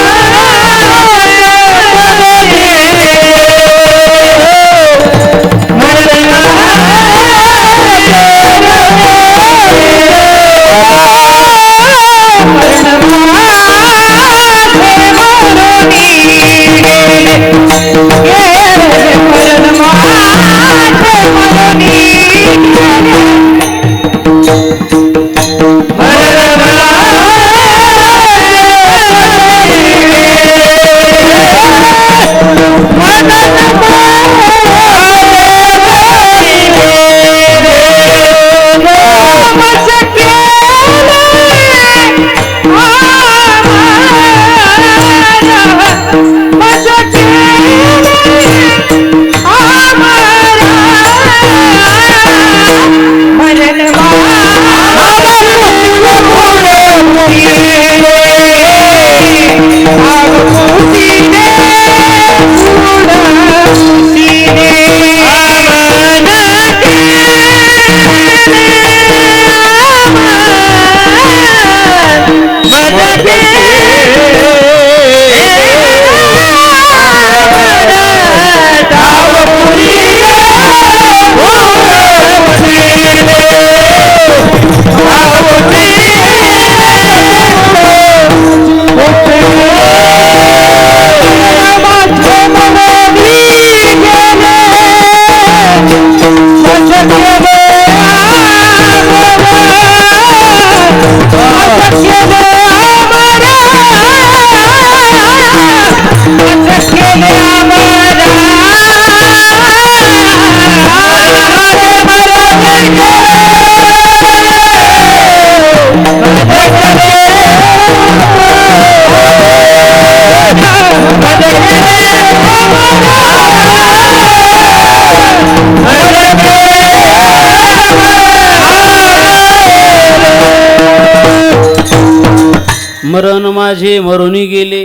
मरण माझे मरुनी गेले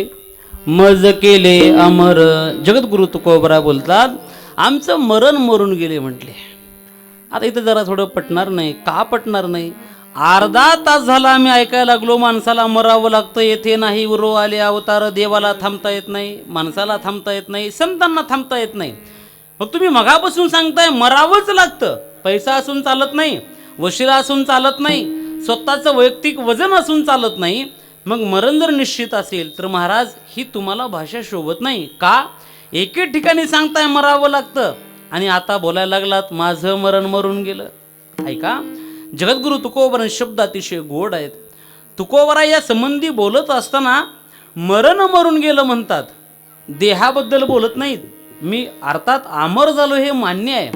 मज केले अमर. जगद्गुरु तुकोबरा बोलतात आमचं मरण मरून गेले म्हटले. आता इथं जरा थोडं पटणार नाही. का पटणार नाही? अर्धा तास झाला आम्ही ऐकायला लागलो माणसाला मरावं लागतं, येथे नाही उरो आले अवतार, देवाला थांबता येत नाही, माणसाला थांबता येत नाही, संतांना थांबता येत नाही. मग तुम्ही मगापासून सांगताय मरावंच लागतं. पैसा असून चालत नाही, वशिला असून चालत नाही, स्वतःचं वैयक्तिक वजन असून चालत नाही. मग मरण जर निश्चित असेल तर महाराज ही तुम्हाला भाषा शोभत नाही का? एके ठिकाणी सांगताय मरावं लागतं आणि आता बोलायला लागलात माझं मरण मरून गेलं. ऐका, जगद्गुरु तुकोबरा शब्द अतिशय गोड आहेत. तुकोबरा या संबंधी बोलत असताना मरण मरून गेलं म्हणतात, देहाबद्दल बोलत नाहीत. मी अर्थात अमर झालो हे मान्य आहे,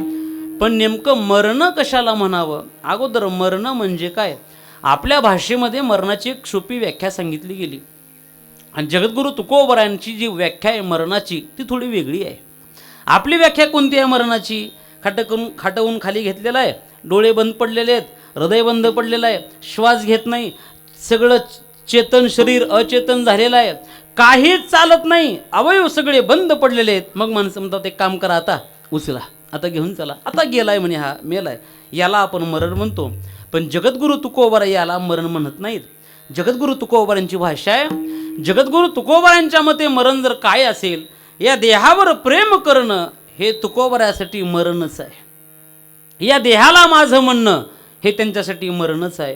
पण नेमकं मरण कशाला म्हणावं? अगोदर मरण म्हणजे काय? आपल्या भाषेमध्ये मरणाची एक सोपी व्याख्या सांगितली गेली आणि जगद्गुरु तुकोबरांची जी व्याख्या आहे मरणाची ती थोडी वेगळी आहे. आपली व्याख्या कोणती आहे मरणाची? खाटवून खाली घेतलेला आहे, डोळे बंद पडलेले आहेत, हृदय बंद पडलेलं आहे, श्वास घेत नाही, सगळं चेतन शरीर अचेतन झालेलं आहे, काहीच चालत नाही, अवयव सगळे बंद पडलेले आहेत. मग माणसं म्हणतात एक काम करा, आता उचला, आता घेऊन चला, आता गेलाय म्हणे, हा मेलाय, याला आपण मरण म्हणतो. पण जगद्गुरु तुकोबरा याला मरण म्हणत नाहीत. जगद्गुरु तुकोबरांची भाषा आहे. जगद्गुरु तुकोबरांच्या मते मरण जर काय असेल, या देहावर प्रेम करणं हे तुकोबरासाठी मरणच आहे. या देहाला माझं म्हणणं हे त्यांच्यासाठी मरणच आहे.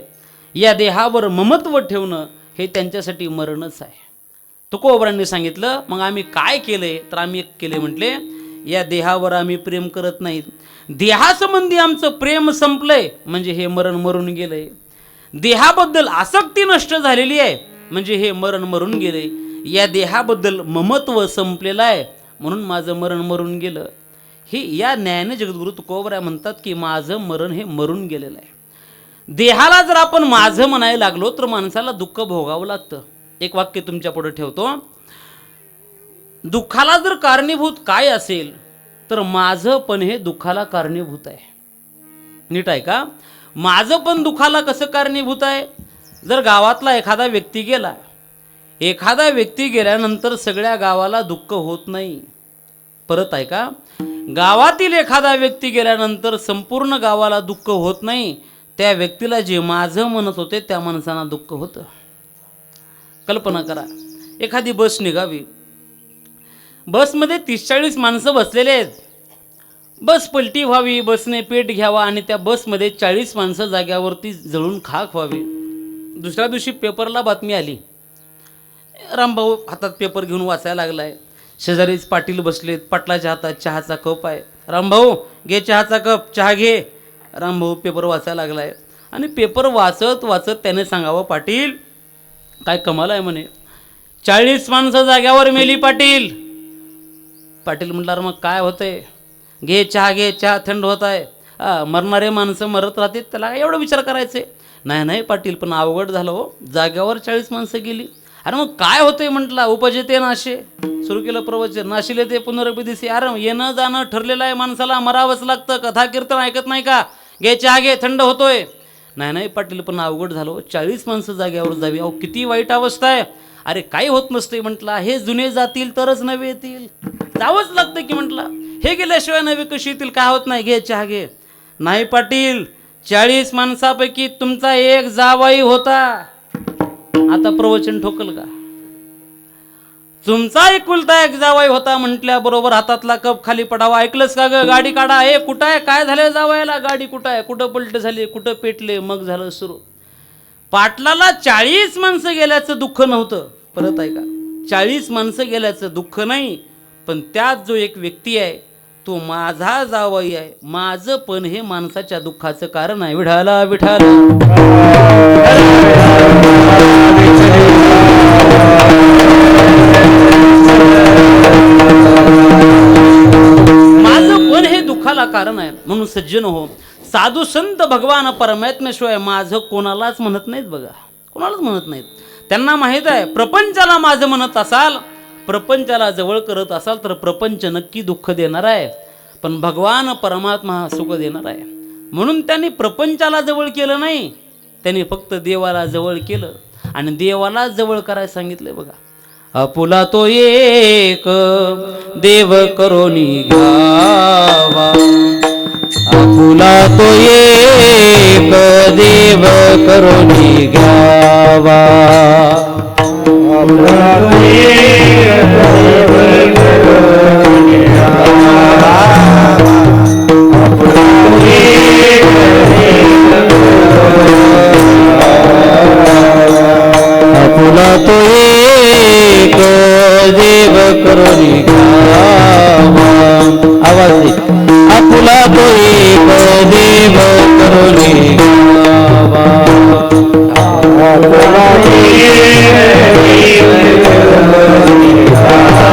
या देहावर ममत्व ठेवणं हे त्यांच्यासाठी मरणच आहे. तुकोबरांनी सांगितलं मग आम्ही काय केलंय? तर आम्ही एक केले म्हटले, या देहावर आम्ही प्रेम करत नाहीत. देहासंबंधी आमचं प्रेम संपलंय म्हणजे हे मरण मरून गेलंय. देहाबद्दल आसक्ती नष्ट झालेली आहे म्हणजे हे मरण मरून गेले. या देहाबद्दल ममत्व संपलेलं आहे म्हणून माझं मरण मरून गेलं. हे या न्यायाने जगद्गुरु तुकोबरा म्हणतात की माझं मरण हे मरून गेलेलं आहे. देहाला जर आपण माझं म्हणायला लागलो तर माणसाला दुःख भोगावं लागतं. एक वाक्य तुमच्या पुढे ठेवतो. दुःखाला जर कारणीभूत काय असेल तर माझं पण हे दुःखाला कारणीभूत आहे. नीट आहे का? माझं पण दुःखाला कसं कारणीभूत आहे? जर गावातला एखादा व्यक्ती गेला, एखादा व्यक्ती गेल्यानंतर सगळ्या गावाला दुःख होत नाही. परत आहे का? गावातील एखादा व्यक्ती गेल्यानंतर संपूर्ण गावाला दुःख होत नाही. त्या व्यक्तीला जे माझं म्हणत होते त्या माणसांना दुःख होतं. कल्पना करा, एखादी बस निघावी, बसमध्ये 30-40 माणसं बसलेले आहेत, बस पलटी व्हावी, बसने पेट घ्यावा आणि त्या बसमध्ये 40 माणसं जाग्यावरती जळून खाक व्हावी. दुसऱ्या दिवशी पेपरला बातमी आली, रामभाऊ हातात पेपर घेऊन वाचायला लागलाय, शेजारीच पाटील बसलेत, पाटलाच्या हातात चहाचा कप आहे, रामभाऊ घे चहाचा कप, चहा घे. रामभाऊ पेपर वाचायला लागलाय आणि पेपर वाचत वाचत त्याने सांगावं, पाटील काय कमाल आहे म्हणे, 40 माणसं जाग्यावर मेली पाटील. पाटील म्हटलं मग काय होतंय? घे चहा, घे चहा, थंड होत आहे. मरणारे माणसं मरत राहते, त्याला एवढं विचार करायचे? नाही पाटील, पण अवघड झालं हो, जाग्यावर 40 माणसं गेली. अरे मग काय होतंय म्हटलं, उपजते नाशे. सुरू केलं प्रवचन, नाशिले ते पुनरपिदिसी. अरे येणं जाणं ठरलेलं आहे, माणसाला मरावंच लागतं, कथा कीर्तन ऐकत नाही का? घे चहा, घे, थंड होतोय. नाही पाटील, पण अवघड झालो, 40 माणसं जाग्यावर जावी, अहो किती वाईट अवस्था आहे. अरे काही होत नसते म्हटलं, हे जुने जातील तरच नवे येतील, जावंच लागतं की म्हटलं, हे गेल्याशिवाय नवे कशी येतील? काय होत नाही, घे चहा, घे. नाही पाटील, 40 माणसापैकी तुमचा एक जावाई होता. आता प्रवचन ठोकल का? तुमचा एकुलता एक जावाई होता म्हटल्याबरोबर हातातला कप खाली पडावा. ऐकलंच का ग? गाडी काढा. हे कुठं आहे? काय झालं जावायला? गाडी कुठं आहे? कुठं पलटे झाले? कुठं पेटले? मग झालं सुरू. पाटलाला 40 माणसं गेल्याचं दुःख नव्हतं. परत आहे का? 40 माणसं गेल्याचं दुःख नाही, पण त्यात जो एक व्यक्ती आहे तो माझा जावई आहे. माझं पण हे माणसाच्या दुःखाचं कारण आहे. विठाला विठाला माझं पण हे दुःखाला कारण आहे. म्हणून सज्जन हो, साधू संत भगवान परमात्म्याशिवाय माझं कोणालाच म्हणत नाहीत. बघा, कोणालाच म्हणत नाहीत. त्यांना माहीत आहे, प्रपंचाला माझं म्हणत असाल, प्रपंचाला जवळ करत असाल तर प्रपंच नक्की दुःख देणार आहे, पण भगवान परमात्मा हा सुख देणार आहे. म्हणून त्यांनी प्रपंचाला जवळ केलं नाही, त्यांनी फक्त देवाला जवळ केलं. आणि देवाला जवळ करायला सांगितलंय बघा. आपुला तो एक देव करोनी घ्यावा, आपुला तो एक देव करोनी घ्यावा, आपुला तो एक देव करोनी घ्यावा, आपुला तो एक आपुला तो एक देव करोनी घ्यावा. आवाज दे. आपुला तो एक देव करोनी घ्यावा, आपुला तो एक देव करोनी घ्यावा,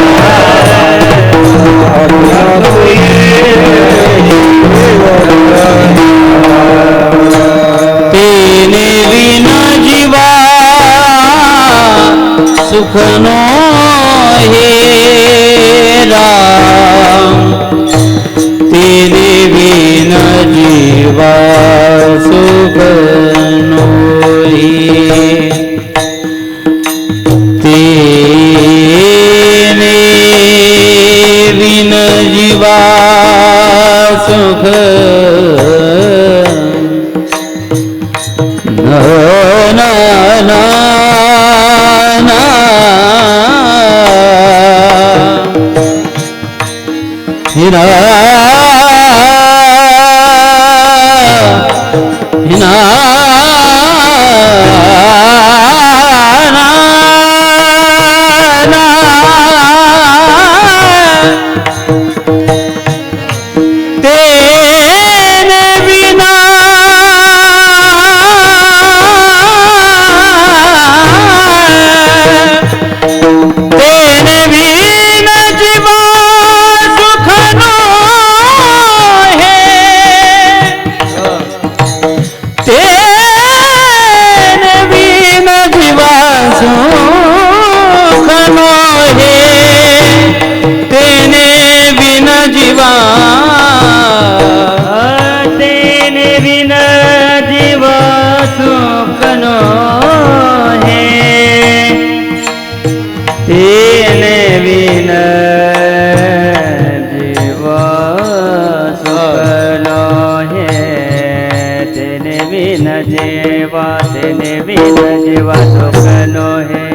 आपुला तो एक तेने विना जीवा सुख नो हे राम, तेने बिना जीवा सुख नो हे, तेने बिना जीवा सुख ना ना हिना हिना तेने बिना तेने बिना जीवा सुख नो है, तेने बिना जीवा सुख नो है, तेने बिना जीवा, तेने बिना जीवा सुख नो है, तेने बिना जीवा सुख नो है, तेने बिना जीवा, तेने बिना जीवा सुख नो है.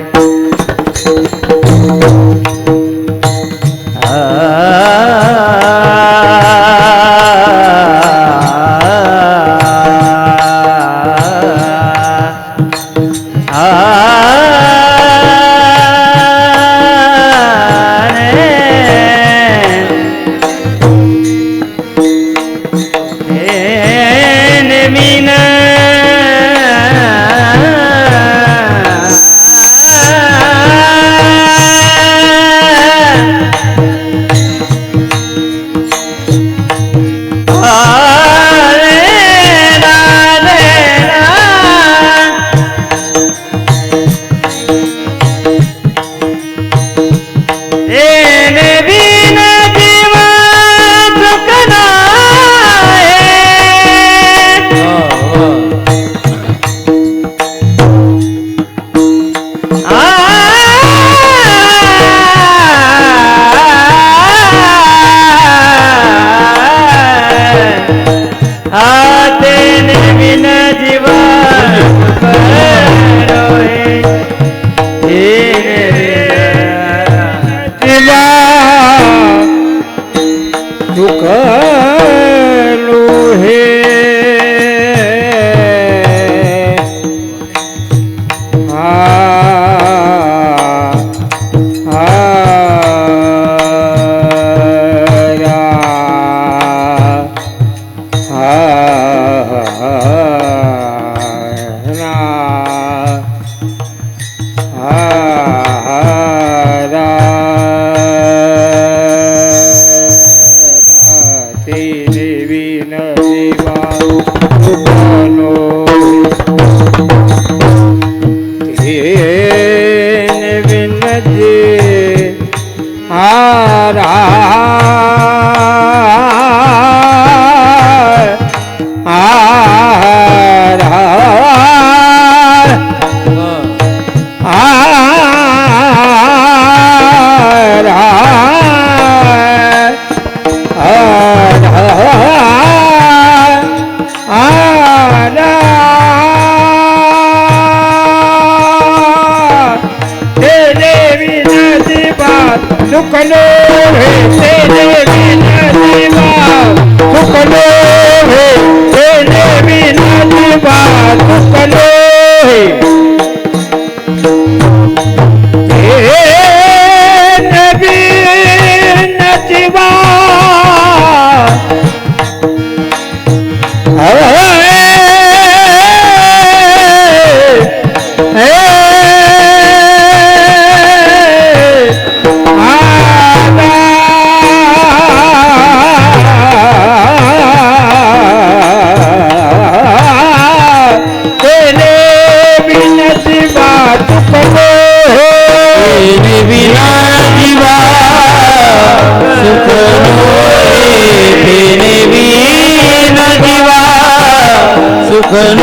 सुख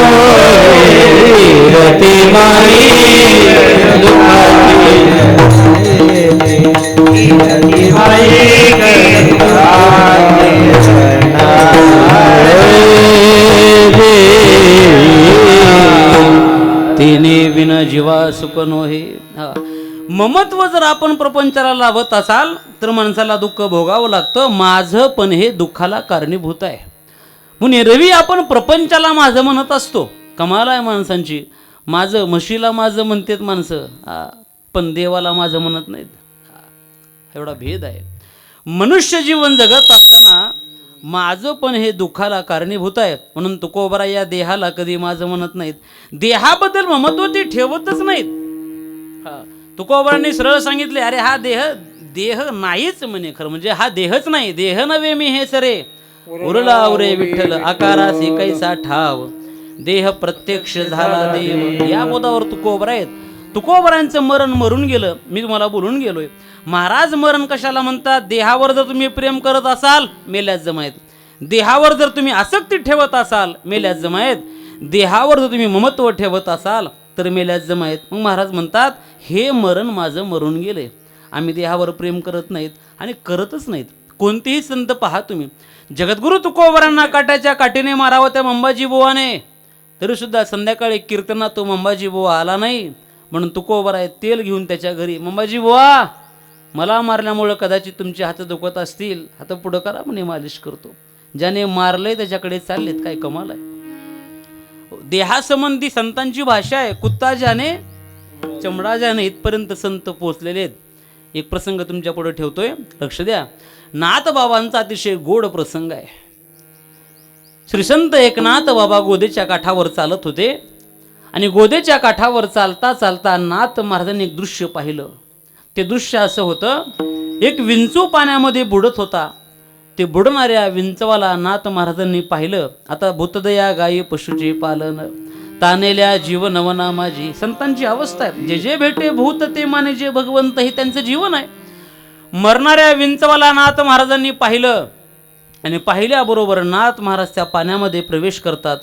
रती माई तिने विन जीवा सुख नोहे. ममत्व जर आपण प्रपंचाला लावत असाल तर माणसाला दुःख भोगावं लागतं. माझं पण हे दुःखाला कारणीभूत आहे म्हणून एरवी आपण प्रपंचाला माझं म्हणत असतो. कमाल आहे माणसांची. माझं म्हशीला माझं म्हणतात माणसं, पण देवाला माझं म्हणत नाहीत. एवढा भेद आहे. मनुष्य जीवन जगत असताना माझं पण हे दुःखाला कारणीभूत आहे म्हणून तुकोबरा या देहाला कधी माझं म्हणत नाहीत. देहाबद्दल ममत्व ते ठेवतच नाहीत. तुकोबरांनी सरळ सांगितले, अरे हा देह नाहीच म्हणे. खरं म्हणजे हा देहच नाही. देह नव्हे मी हे सरे उरला उरे विठ्ठल आकारासी कैसा ठाव देह प्रत्यक्ष झाला देव. या बोधावर तुकोबरा आहेत. तुकोबरांचं मरण मरून गेलं. मी तुम्हाला बोलून गेलोय. महाराज मरण कशाला म्हणतात? देहावर जर तुम्ही प्रेम करत असाल मेल्याच जमायत. देहावर जर तुम्ही आसक्ती ठेवत असाल मेल्याच जमायत. देहावर जर तुम्ही ममत्व ठेवत असाल तर मेल्याच जमायत. मग महाराज म्हणतात हे मरण माझं मरून गेले. आम्ही देहावर प्रेम करत नाहीत आणि करतच नाहीत. कोणतेही संत पहा तुम्ही. जगद्गुरु तुकोबरांना काट्याच्या काठीने मारावं त्या मंबाजी बुवाने, तरी सुद्धा संध्याकाळी कीर्तनात तो मंबाजी बुवा आला नाही. म्हणून तुकोबरा तेल घेऊन त्याच्या घरी, मंबाजी बुवा मला मारल्यामुळं कदाचित तुमचे हात दुखत असतील, हात पुढं करा म्हणे मालिश करतो. ज्याने मारलंय त्याच्याकडे चाललेत. काय कमाल आहे. देहासंबंधी संतांची भाषा आहे. कुत्ता ज्याने चमडा ज्याने इथपर्यंत संत पोहोचलेले आहेत. एक प्रसंग तुमच्या पुढे ठेवतोय, लक्ष द्या. नाथ बाबांचा अतिशय गोड प्रसंग आहे. श्री संत एकनाथ बाबा गोदेच्या काठावर चालत होते आणि गोदेच्या काठावर चालता चालता नाथ महाराजांनी एक दृश्य पाहिलं. ते दृश्य असं होतं, एक विंचू पाण्यामध्ये बुडत होता. ते बुडणाऱ्या विंचवाला नाथ महाराजांनी पाहिलं. आता भूतदया गायी पशुचे पालन तानेल्या जीवनवना माझी. संतांची अवस्था आहे. जे जे भेटे भूत ते माने जे भगवंत, हे त्यांचं जीवन आहे. मरणाऱ्या विंचवाला नाथ महाराजांनी पाहिलं आणि पाहिल्याबरोबर नाथ महाराज त्या पाण्यामध्ये प्रवेश करतात.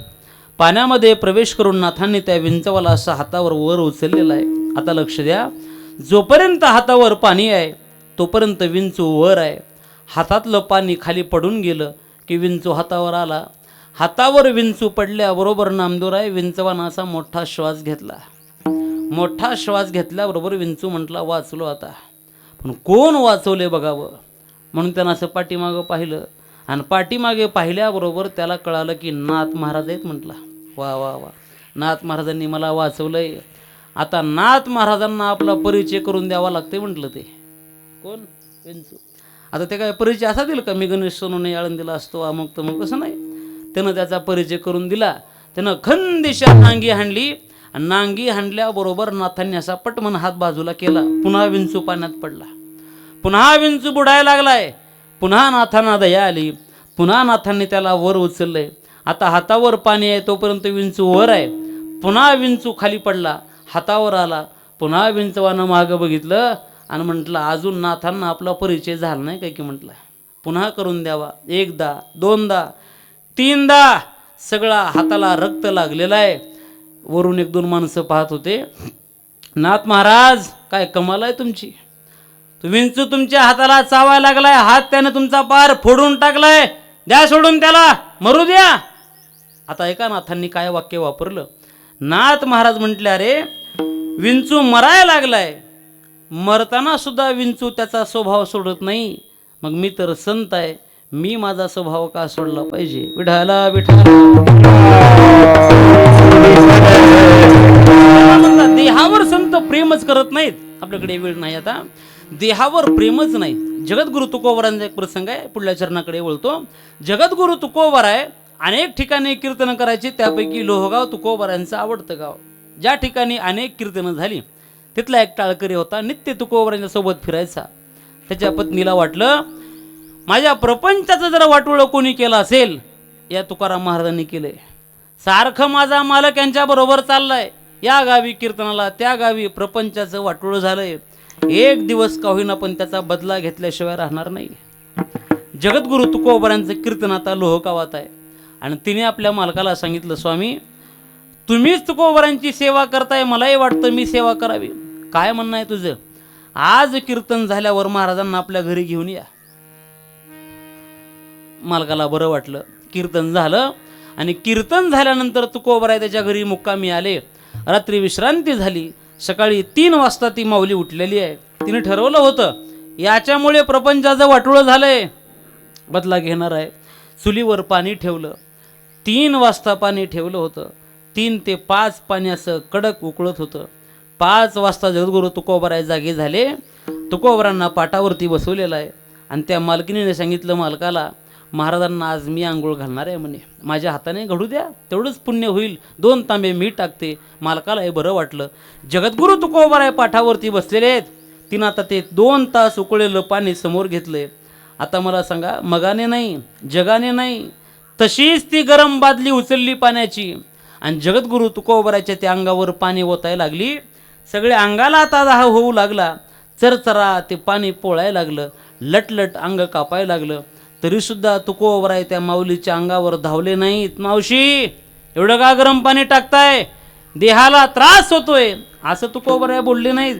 पाण्यामध्ये प्रवेश करून नाथांनी त्या विंचवाला असं हातावर वर उचललेला आहे. आता लक्ष द्या, जोपर्यंत हातावर पाणी आहे तोपर्यंत विंचू वर आहे. हातातलं पाणी खाली पडून गेलं की विंचू हातावर आला. हातावर विंचू पडल्याबरोबर नामदेवराय विंचवानं असा मोठा श्वास घेतला. मोठा श्वास घेतल्याबरोबर विंचू म्हटला वाचलो आता. पण कोण वाचवले बघावं म्हणून त्यानं असं पाठीमागं पाहिलं आणि पाठीमागे पाहिल्याबरोबर त्याला कळालं की नाथ महाराज आहेत. म्हटला वा वा वा, नाथ महाराजांनी मला वाचवलंय. आता नाथ महाराजांना आपला परिचय करून द्यावा लागते. म्हटलं ते कोण? विंचू. आता ते काय परिचय असा दिला का मी गणेश सोनवणे आळंदीला असतो अमुक तमुक, कसं नाही. त्यानं त्याचा परिचय करून दिला. त्यानं खंदिशा नांगी हाणली आणि नांगी हाणल्याबरोबर नाथांनी असा पटमन हात बाजूला केला. पुन्हा विंचू पाण्यात पडला. पुन्हा विंचू बुडायला लागलाय. पुन्हा नाथांना दया आली. पुन्हा नाथांनी त्याला वर उचललंय. आता हातावर पाणी आहे तोपर्यंत विंचू वर आहे. पुन्हा विंचू खाली पडला, हातावर आला. पुन्हा विंचवानं मागं बघितलं आणि म्हटलं अजून नाथांना आपला परिचय झाला नाही काय की म्हटलं पुन्हा करून द्यावा. एकदा, दोनदा, तीनदा सगळा हाताला रक्त लागलेला आहे. वरून एक दोन माणसं पाहत होते. नाथ महाराज काय कमाल आहे तुमची. विंचू तुमच्या हाताला चावायला लागलाय. हात त्याने तुमचा पार फोडून टाकलाय. द्या सोडून त्याला, मरू द्या. आता ऐका नाथांनी काय वाक्य वापरलं. नाथ महाराज म्हटले अरे विंचू मरायला लागलाय, मरताना सुद्धा विंचू त्याचा स्वभाव सोडत नाही. मग मी तर संत आहे, मी माझा स्वभाव का सोडला पाहिजे. विठाला विठाला. देहावर संत प्रेमच करत नाहीत. आपल्याकडे वेळ नाही आता. देहावर प्रेमच नाही. जगद्गुरु तुकोबरांचा एक प्रसंग आहे, पुढल्या चरणाकडे वळतो. जगद्गुरु तुकोबरा आहे. अनेक ठिकाणी कीर्तन करायची, त्यापैकी लोहगाव तुकोबरांचं आवडतं गाव. ज्या ठिकाणी अनेक कीर्तनं झाली तिथला एक टाळकरी होता. नित्य तुकोबरांच्या सोबत फिरायचा. त्याच्या पत्नीला वाटलं माझ्या प्रपंचाचं जर वाटोळं कोणी केलं असेल या तुकाराम महाराजांनी केलंय. सारखं माझा मालक यांच्या बरोबर चाललाय. या गावी कीर्तनाला, त्या गावी प्रपंचाचं वाटोळं झालंय. एक दिवस का होईना पण त्याचा बदला घेतल्याशिवाय राहणार नाही. जगद्गुरु तुकोबरांचं कीर्तन आता लोहगावात आहे. आणि तिने आपल्या मालकाला सांगितलं, स्वामी तुम्हीच तुकोबरांची सेवा करताय, मलाही वाटतं मी सेवा करावी. काय म्हणणं आहे तुझं? आज कीर्तन झाल्यावर महाराजांना आपल्या घरी घेऊन या. मालकाला बरं वाटलं. कीर्तन झालं आणि कीर्तन झाल्यानंतर तुकोबराय त्याच्या घरी मुक्कामी आले. रात्री विश्रांती झाली. सकाळी 3 वाजता ती माऊली उठलेली आहे. तिने ठरवलं होतं याच्यामुळे प्रपंचाचं वाटोळं झालंय, बदला घेणार आहे. चुलीवर पाणी ठेवलं. 3 वाजता पाणी ठेवलं होतं. 3 ते 5 पाणी असं कडक उकळत होतं. 5 वाजता जगद्गुरू तुकोबराय जागे झाले. तुकोबरांना पाटावरती बसवलेलं आहे आणि त्या मालकिनीने सांगितलं मालकाला, महाराजांना आज मी आंघोळ घालणार आहे म्हणे, माझ्या हाताने घडू द्या, तेवढंच पुण्य होईल. 2 तांबे मी टाकते. मालकाला हे बरं वाटलं. जगद्गुरू तुकोबराय पाठावरती बसलेले आहेत. तिनं आता ते 2 तास उकळलेलं पाणी समोर घेतलंय. आता मला सांगा, मगाने नाही, जगाने नाही, तशीच ती गरम बादली उचलली पाण्याची आणि जगद्गुरू तुकोबरायच्या त्या अंगावर पाणी ओतायला लागली. सगळ्या अंगाला आता दाह होऊ लागला. चरचरा ते पाणी पोळायला लागलं. लटलट अंग कापायला लागलं. तरीसुद्धा तुकोबराय त्या माऊलीच्या अंगावर धावले नाहीत. मावशी एवढं का गरम पाणी टाकताय, देहाला त्रास होतोय, असं तुकोबराय बोलले नाहीत.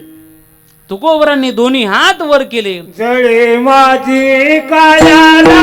तुकोबरांनी दोन्ही हात वर केले. जळे माझी कायाला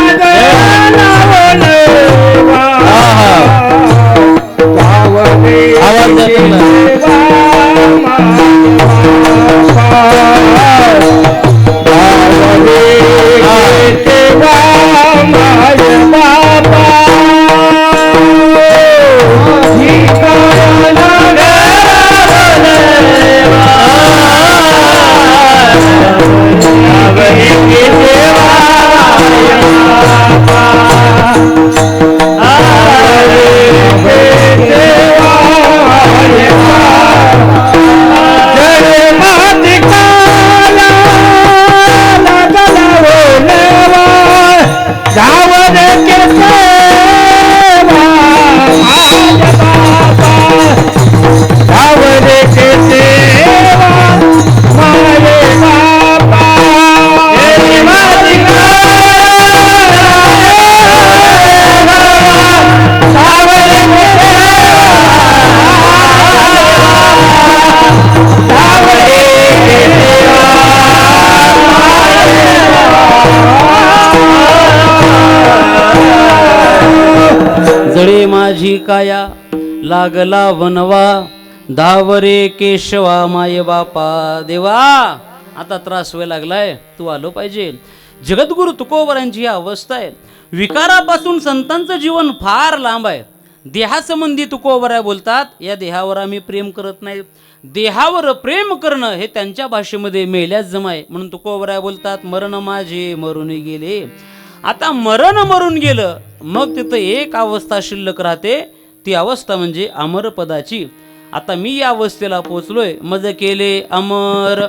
माझी काया लागला वनवा, धावरे केशवा माय बापा. देवा आता त्रास व्हायला लागलाय, तू आलो पाहिजे. जगद्गुरू तुकोबरांची ही अवस्था आहे. विकारापासून संतांचं जीवन फार लांब आहे. देहासंबंधी तुकोबराय बोलतात, या देहावर आम्ही प्रेम करत नाही. देहावर प्रेम करणं हे त्यांच्या भाषेमध्ये मेल्याच जमाय. म्हणून तुकोबराय बोलतात, मरण माझे मरून गेले. आता मरण मरून गेलं, मग तिथं एक अवस्था शिल्लक राहते, ती अवस्था म्हणजे अमरपदाची. आता मी या अवस्थेला पोचलोय. मज केले अमर,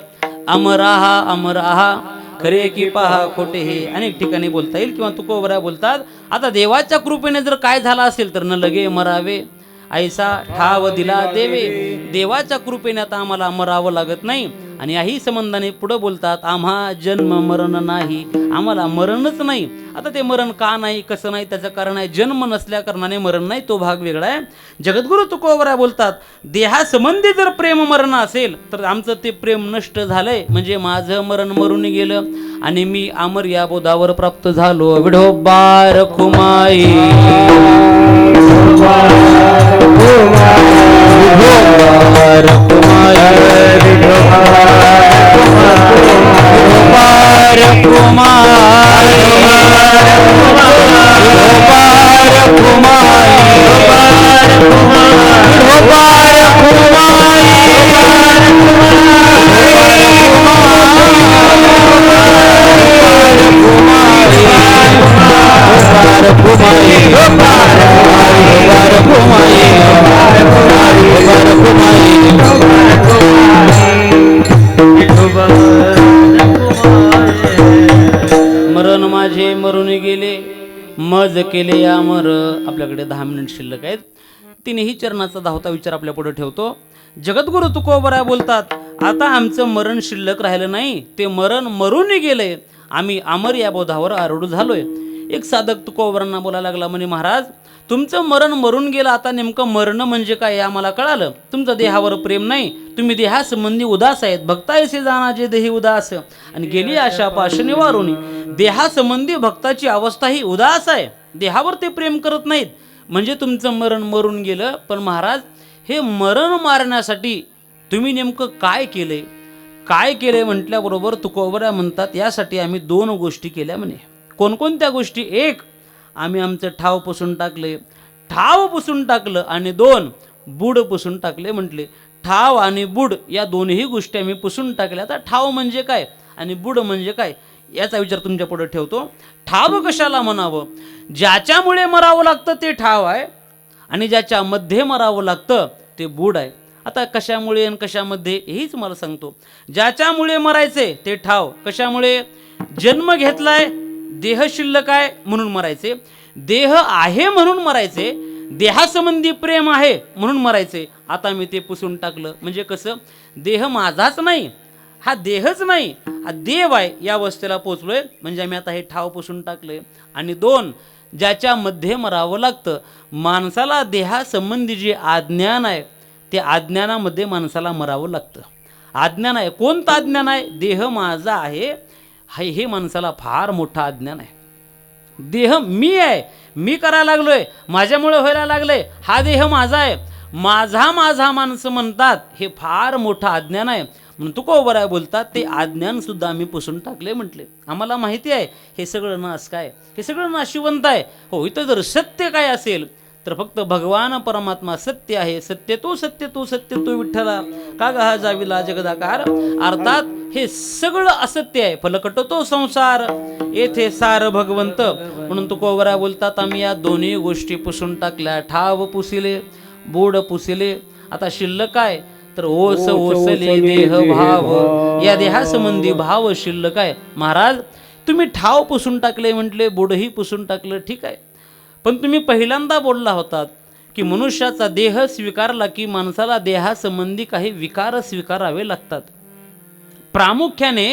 अमर आहा, अमर आहा, खरे की पहा खोटे हे अनेक ठिकाणी बोलता येईल. किंवा तुकोबराय बोलतात, आता देवाच्या कृपेने जर काय झालं असेल तर न लगे मरावे, ऐसा ठाव दिला देवे. देवाच्या कृपेने आता आम्हाला मरावं लागत नाही. आणि याही संबंधाने पुढे बोलतात, आम्हा जन्म मरण नाही, आम्हाला मरणच नाही. आता ते मरण का नाही, कसं नाही, त्याचं कारण आहे जन्म नसल्या कारणाने मरण नाही, तो भाग वेगळा आहे. जगद्गुरू तुकोबराय बोलतात, देहासंबंधी जर प्रेम मरण असेल तर आमचं ते प्रेम नष्ट झालंय, म्हणजे माझं मरण मरून गेलं आणि मी अमर या बोधावर प्राप्त झालो. विढोबा रखुमाई, मरण माझे मरून गेले, मज केले अमर. आपल्याकडे 10 मिनिट शिल्लक आहेत. तिन्ही चरणाचा 10वा विचार आपल्या पुढे ठेवतो. जगद्गुरू तुकोबराय बोलतात, आता आमचं मरण शिल्लक राहिलं नाही, ते मरण मरून गेलंय, आम्ही अमर या बोधावर आरूढ झालोय. एक साधक तुकोबरांना बोलायला लागला, म्हणे महाराज तुमचं मरण मरून गेलं, आता नेमकं मरण म्हणजे काय हे आम्हाला कळालं. तुमचं देहावर प्रेम नाही, तुम्ही देहासंबंधी उदास आहेत. भक्तायसे जाणाचे देही उदास आणि गेली आशा पाश निवारुनी. देहासंबंधी भक्ताची अवस्था ही उदास आहे, देहावर ते प्रेम करत नाहीत, म्हणजे तुमचं मरण मरून गेलं. पण महाराज हे मरण मारण्यासाठी तुम्ही नेमकं काय केलंय? काय केलंय म्हटल्याबरोबर तुकोबरा म्हणतात, यासाठी आम्ही 2 गोष्टी केल्या म्हणे. कोणकोणत्या गोष्टी? 1, आम्ही आमचं ठाव पुसून टाकले, ठाव पुसून टाकलं, आणि 2, बुड पुसून टाकले म्हटले. ठाव आणि बुड या दोन्ही गोष्टी आम्ही पुसून टाकल्या. आता ठाव म्हणजे काय आणि बुड म्हणजे काय याचा विचार तुमच्या पुढे ठेवतो. ठाव कशाला म्हणावं? ज्याच्यामुळे मरावं लागतं ते ठाव आहे, आणि ज्याच्यामध्ये मरावं लागतं ते बुड आहे. आता कशामुळे आणि कशामध्ये हेच मला सांगतो. ज्याच्यामुळे मरायचे ते ठाव. कशामुळे? जन्म घेतलाय, देह शिल्लक आहे म्हणून मरायचे, देह आहे म्हणून मरायचे, देहासंबंधी प्रेम आहे म्हणून मरायचे. आता मी ते पुसून टाकलं. म्हणजे कसं? देह माझाच नाही, हा देहच नाही, हा देव आहे, या अवस्थेला पोचलोय. म्हणजे आम्ही आता हे ठाव पुसून टाकले. आणि 2, ज्याच्यामध्ये मरावं लागतं. माणसाला देहासंबंधी जे अज्ञान आहे ते अज्ञानामध्ये माणसाला मरावं लागतं. अज्ञान आहे. कोणतं अज्ञान आहे? देह माझा आहे, हे माणसाला फार मोठं अज्ञान आहे. देह मी आहे, मी करायला लागलोय, माझ्यामुळे व्हायला लागलंय, हा देह माझा आहे, माझा माझा माणसं म्हणतात, हे फार मोठं अज्ञान आहे. म्हणून तुकोबरा बोलतात ते अज्ञान सुद्धा आम्ही पुसून टाकले म्हटले. आम्हाला माहिती आहे हे सगळं नाश काय, हे सगळं नाशिवंत आहे. हो, इथं जर सत्य काय असेल तर फक्त भगवान परमात्मा सत्य आहे. सत्य तो विठ्ठला का ग हा जाविला जगदाकार. अर्थात हे सगळं असत्य आहे. फलकट तो संसार येथे सार भगवंत. म्हणून तुकोबरा बोलतात आम्ही या दोन्ही गोष्टी पुसून टाकल्या. ठाव पुसिले, बोड पुसिले. आता शिल्लक काय तर ओस ओसले देह भाव. या देहासंबंधी भाव शिल्लक आहे. महाराज तुम्ही ठाव पुसून टाकले म्हटले, बोडही पुसून टाकलं, ठीक आहे. पण तुम्ही पहिल्यांदा बोलला होतात की मनुष्याचा देह स्वीकारला की माणसाला देहासंबंधी काही विकार स्वीकारावे लागतात. प्रामुख्याने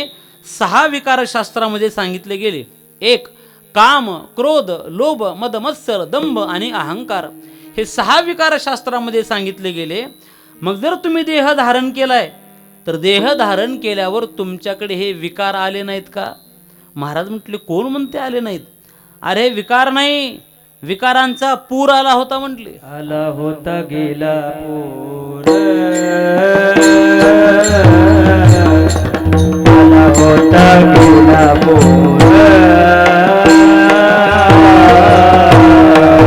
6 विकार शास्त्रामध्ये सांगितले गेले. 1, काम, क्रोध, लोभ, मद, मत्सर, दंभ आणि अहंकार. हे 6 विकार शास्त्रामध्ये सांगितले गेले. मग जर तुम्ही देह धारण केलाय तर देह धारण केल्यावर तुमच्याकडे हे विकार आले नाहीत का? महाराज म्हटले कोण म्हणते आले नाहीत? अरे विकार नाही, विकारांचा पूर आला होता म्हटले. आला होता गेला पूर, आला होता गेला पूर,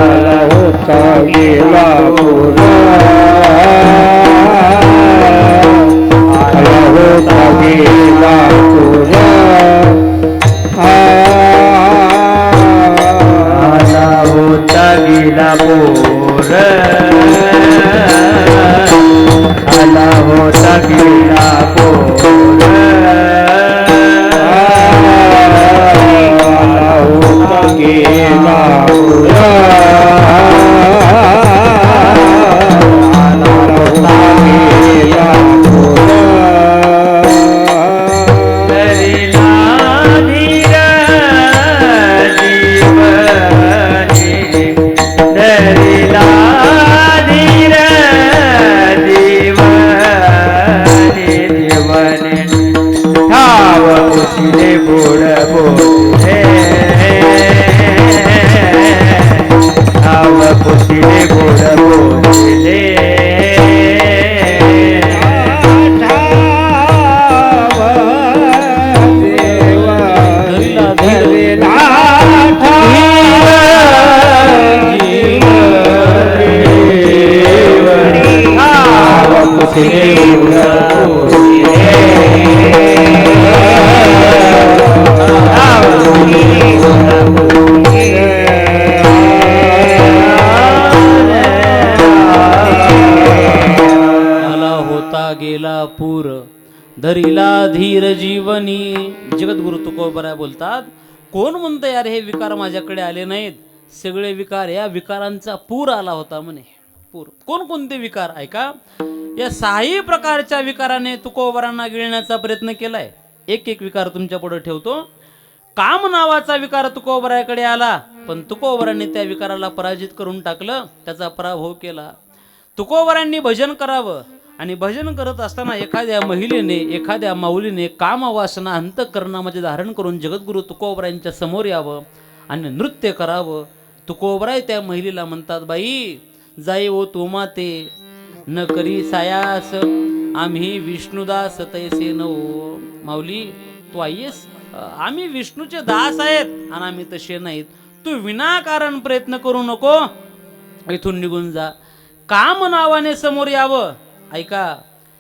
आला होता गेला पूर, आला होता गेला पूर, आला होता गेला पूर, आला होता गेला पूर, आला होता गेला पूर, आला होता गेला पूर. धरिला धीर जीवनी, धरिला धीर जीवनी, जीवनी ठाव पुसिले बोड बोले, ठाव पुसिले बोड बोले, ठाव देवा धरिला आला होता गेला पूर, धरिला धीर जीवनी. जगद्गुरु तुकोबरा बोलतात कोण म्हणतं यार हे विकार माझ्याकडे आले नाहीत? सगळे विकार, या विकारांचा पूर आला होता म्हणे. पूर कोणकोणते विकार ऐका. या 6 प्रकारच्या विकाराने तुकोबरांना गिळण्याचा प्रयत्न केलाय. एक एक विकार तुमच्या पुढे ठेवतो. काम नावाचा विकार तुकोबरायाकडे आला, पण तुकोबरायांनी त्या विकाराला पराजित करून टाकलं, त्याचा पराभव केला. तुकोबरायांनी भजन करावं आणि भजन करत असताना एखाद्या महिलेने, एखाद्या माऊलीने कामवासना अंतःकरणामध्ये धारण करून जगद्गुरु तुकोबरायांच्या समोर यावं आणि नृत्य करावं. तुकोबराय त्या महिलेला म्हणतात, बाई जाई ओ तू माते न करी सायास, आम्ही विष्णुदास तैसे नो. माऊली तू आईस, आम्ही विष्णूचे दास आहेत आणि आम्ही तसे नाहीत. तू विनाकारण प्रयत्न करू नको, इथून निघून जा. काम नावाने समोर यावं. ऐका,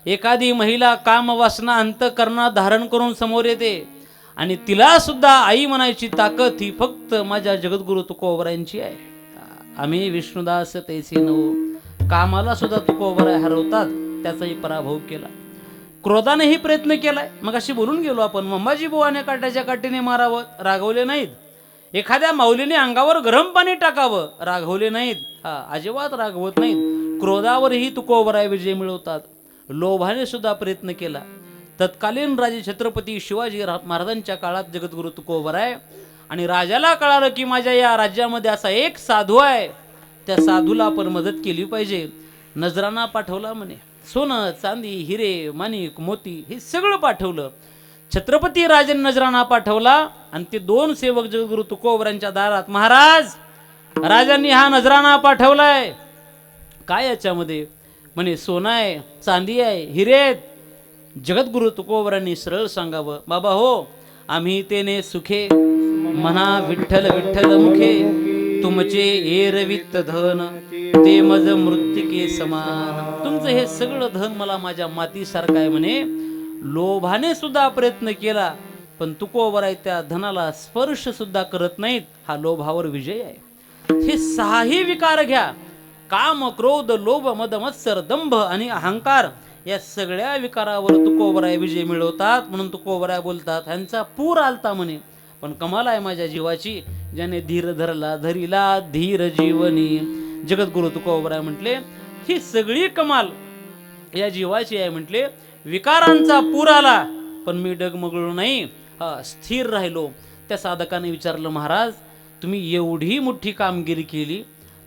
एखादी महिला कामवासना अंतःकरणात धारण करून समोर येते आणि तिला सुद्धा आई म्हणायची ताकद ही फक्त माझ्या जगद्गुरु तुकोबरायांची आहे. आम्ही विष्णुदास तैसे नो. कामाला सुद्धा तुकोबराय हरवतात, त्याचाही पराभव केला. क्रोधानेही प्रयत्न केलाय. मग अशी बोलून गेलो आपण, अंबाजी बुवाने काट्याच्या काठीने मारावं, रागवले नाहीत. एखाद्या माऊलीने अंगावर गरम पाणी टाकावं, रागवले नाहीत. अजिबात रागवत नाहीत. क्रोधावरही तुकोबराय विजय मिळवतात. लोभाने सुद्धा प्रयत्न केला. तत्कालीन राजे छत्रपती शिवाजी महाराजांच्या काळात जगद्गुरु तुकोबराय आणि राजाला कळालं की माझ्या या राज्यामध्ये असा एक साधू आहे, त्या साधूला आपण मदत केली पाहिजे. नजराना पाठवला म्हणे. सोनं चांदी हिरे माणिक मोती हे सगळं पाठवलं. छत्रपती राजांनी नजराना पाठवला आणि ते दोन सेवक जगद्गुरु तुकोबरायांच्या दारात, महाराज राजांनी हा नजराना पाठवलाय, काय याच्यामध्ये? म्हणे सोनं आहे, चांदी आहे, हिरे आहेत. जगद्गुरु तुकोबरायांनी सरळ सांगावं, बाबा हो, आम्ही तेने सुखे म्हणा विठ्ठल विठ्ठल मुखे, तुमचे एरवित धन ते मज मृत्तिके समान. तुमचं हे सगळं धन मला माझ्या मातीसारखं आहे म्हणे. लोभाने सुद्धा प्रयत्न केला, पण तुकोबराय त्या धनाला स्पर्श सुद्धा करत नाहीत. हा लोभावर विजय आहे. हे सहाही विकार घ्या, काम क्रोध लोभ मद मत्सर दंभ आणि अहंकार, या सगळ्या विकारावर तुकोबराय विजय मिळवतात. म्हणून तुकोबराय बोलतात, ह्यांचा पूर आलता म्हणे, पण कमाल आहे माझ्या जीवाची, ज्याने धीर धरला धरिला धीर जीवनी. जगद्गुरु तुकोबराय म्हटले, ही सगळी कमाल या जीवाची आहे. म्हटले, विकारांचा पूर आला पण मी डगमगलो नाही, स्थिर राहिलो. त्या साधकाने विचारलं, महाराज तुम्ही एवढी मोठी कामगिरी केली,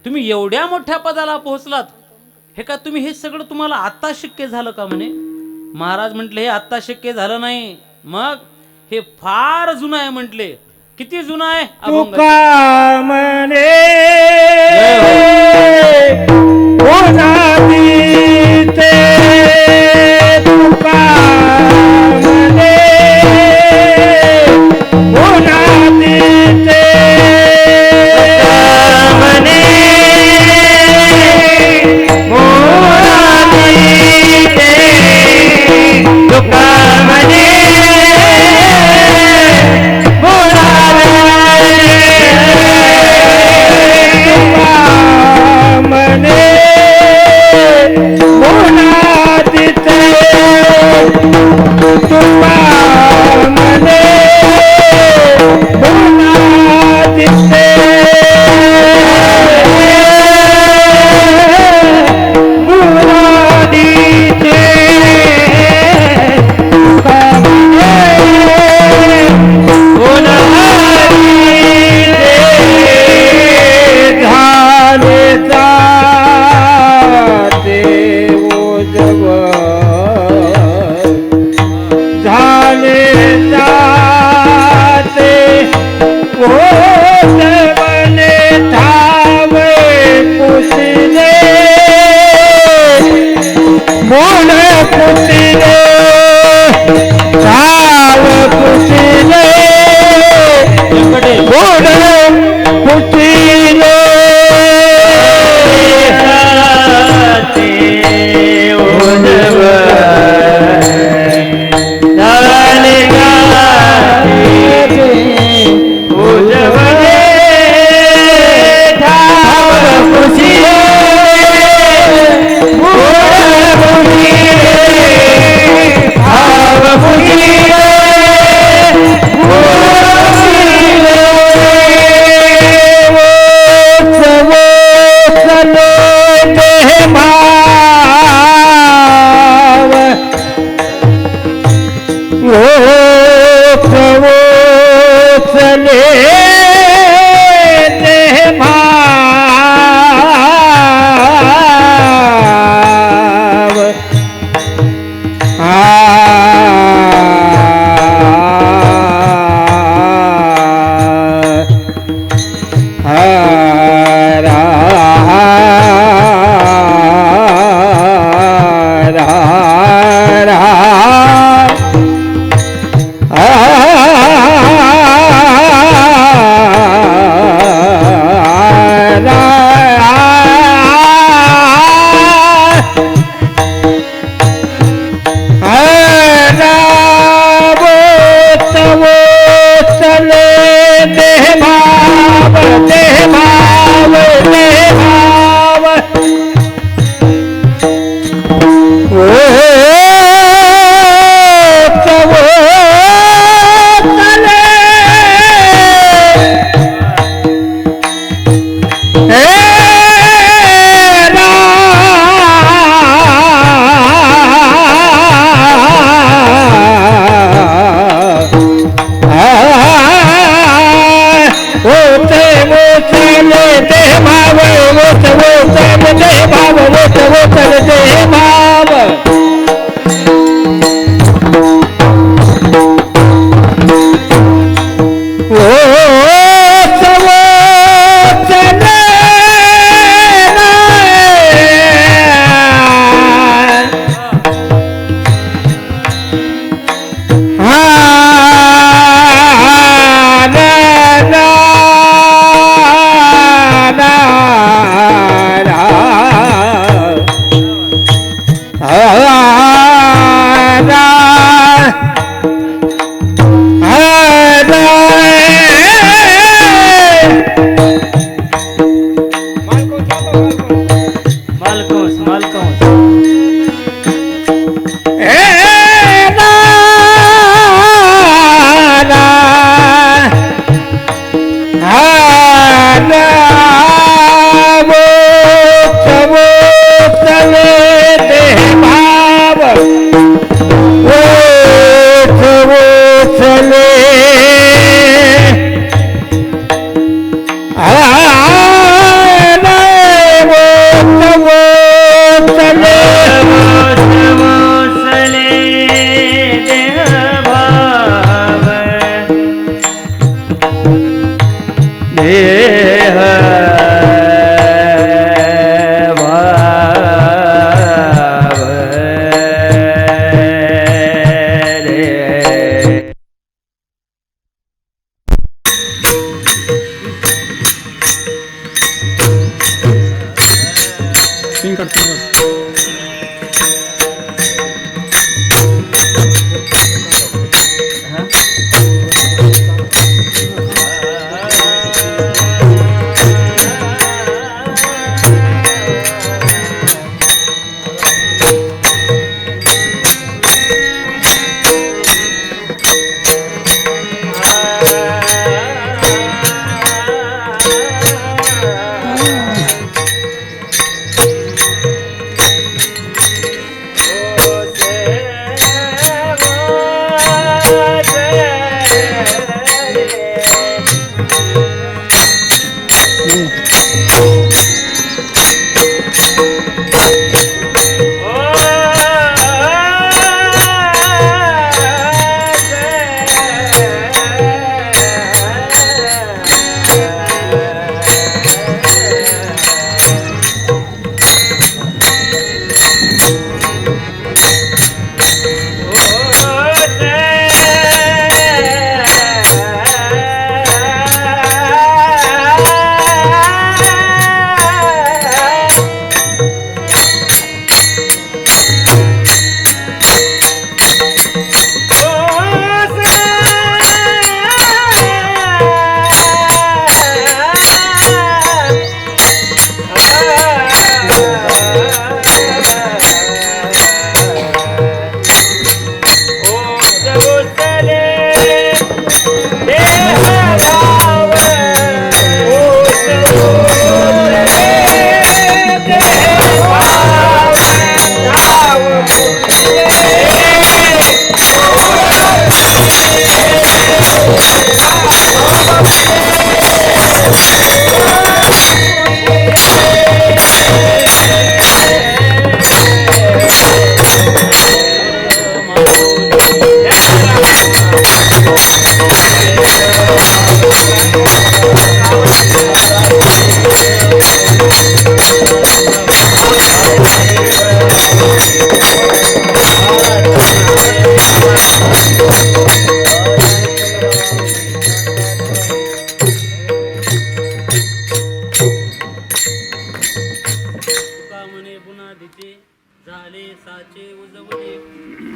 तुम्ही एवढ्या मोठ्या पदाला पोहोचलात, हे का तुम्ही हे सगळं तुम्हाला आत्ता शक्य झालं का? म्हणे, महाराज म्हटले, हे आत्ता शक्य झालं नाही, मग हे फार जुनं आहे. म्हटले, किती जुनं आहे? तुका म्हणे ओनादीते, तुका म्हणे ओनादीते, म्हणे ओनादीते, तुका म्हणे मालकंस मालकंस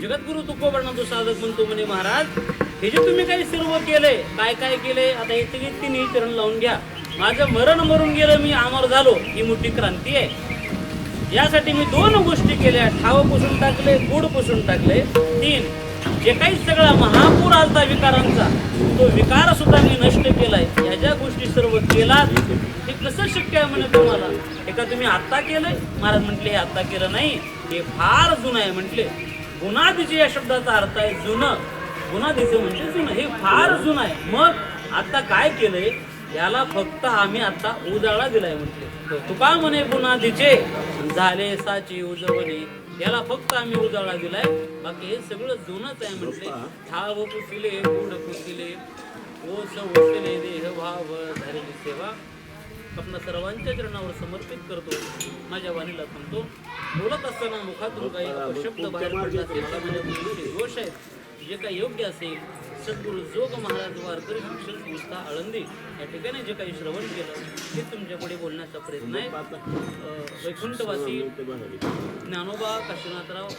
जगद्गुरु तुकोबरनाथ साधक म्हणतो म्हणे महाराज, हे जे तुम्ही काही सर्व केलंय, काय काय केलंय, आता हे सगळे तिन्ही चरण लावून घ्या. माझं मरण मरून गेलं, मी अमर झालो, ही मोठी क्रांती आहे. यासाठी मी 2 गोष्टी केल्या, ठाव पुसून टाकले, गुड पुसून टाकले. 3 जे काही सगळा महापूर आलता विकारांचा, तो विकार सुद्धा मी नष्ट केलाय. या ज्या गोष्टी सर्व केलात हे कसं शक्य आहे म्हणे तुम्हाला? हे का तुम्ही आत्ता केलंय? महाराज म्हटले हे आत्ता केलं नाही, हे फार जुनं आहे म्हटले. गुणादीचे या शब्दाचा अर्थ आहे जुनं. गुणादीचं म्हणजे जुनं, हे फार जुनं आहे. मग आता काय केलंय? याला फक्त आम्ही आता उजाळा दिलाय म्हटले. तुका म्हणे गुणादीचे झाले साची उजवणे, याला फक्त आम्ही उजाळा दिलाय, बाकी हे सगळं जुनच आहे म्हटले. ठाव पुसिले गुढ पुसिले ओस ओसले देह भाव झालेली सेवा आपण सर्वांच्या चरणावर समर्पित करतो. माझ्या वाणीला थांबतो. बोलत असताना मुखातून काही अपशब्द बाहेर पडला असेल तर माझ्या बुद्धीचे दोष आहेत. जे काही योग्य असेल, सद्गुरू जोग महाराज वारकरी शिक्षण संस्था आळंदी या ठिकाणी जे काही श्रवण केलं ते तुमच्या पुढे बोलण्याचा प्रयत्न आहे. वैकुंठवासी ज्ञानोबा काशीनाथराव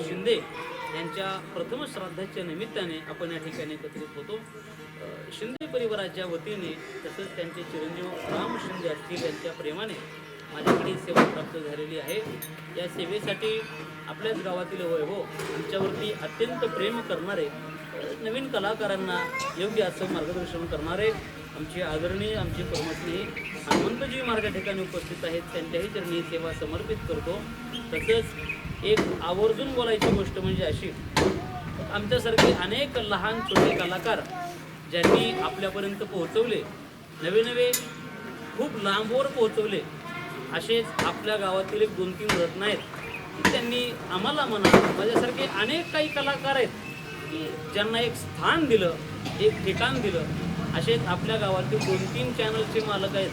शिंदे यांच्या प्रथम श्राद्धाच्या निमित्ताने आपण या ठिकाणी एकत्रित होतो. शिंदे परिवाराच्या वतीने तसंच त्यांचे चिरंजीव राम शिंदे असतील यांच्या प्रेमाने माझ्याकडे सेवा प्राप्त झालेली आहे. या सेवेसाठी आपल्याच गावातील वैभव आमच्यावरती अत्यंत प्रेम करणारे, नवीन कलाकारांना योग्य असं मार्गदर्शन करणारे आमचे आदरणीय आमचे परमस्नेही हनुमंतजी महाराज या ठिकाणी उपस्थित आहेत. त्यांच्याही चरणी सेवा समर्पित करतो. तसंच एक आवर्जून बोलायची गोष्ट म्हणजे अशी, आमच्यासारखे अनेक लहान छोटे कलाकार ज्यांनी आपल्यापर्यंत पोहोचवले, नवे नवे खूप लांबवर पोहोचवले, असेच आपल्या गावातील एक 2-3 रत्न आहेत की त्यांनी आम्हाला म्हणा, माझ्यासारखे अनेक काही कलाकार आहेत की ज्यांना एक स्थान दिलं, एक ठिकाण दिलं. असेच आपल्या गावातील 2-3 चॅनलचे मालक आहेत.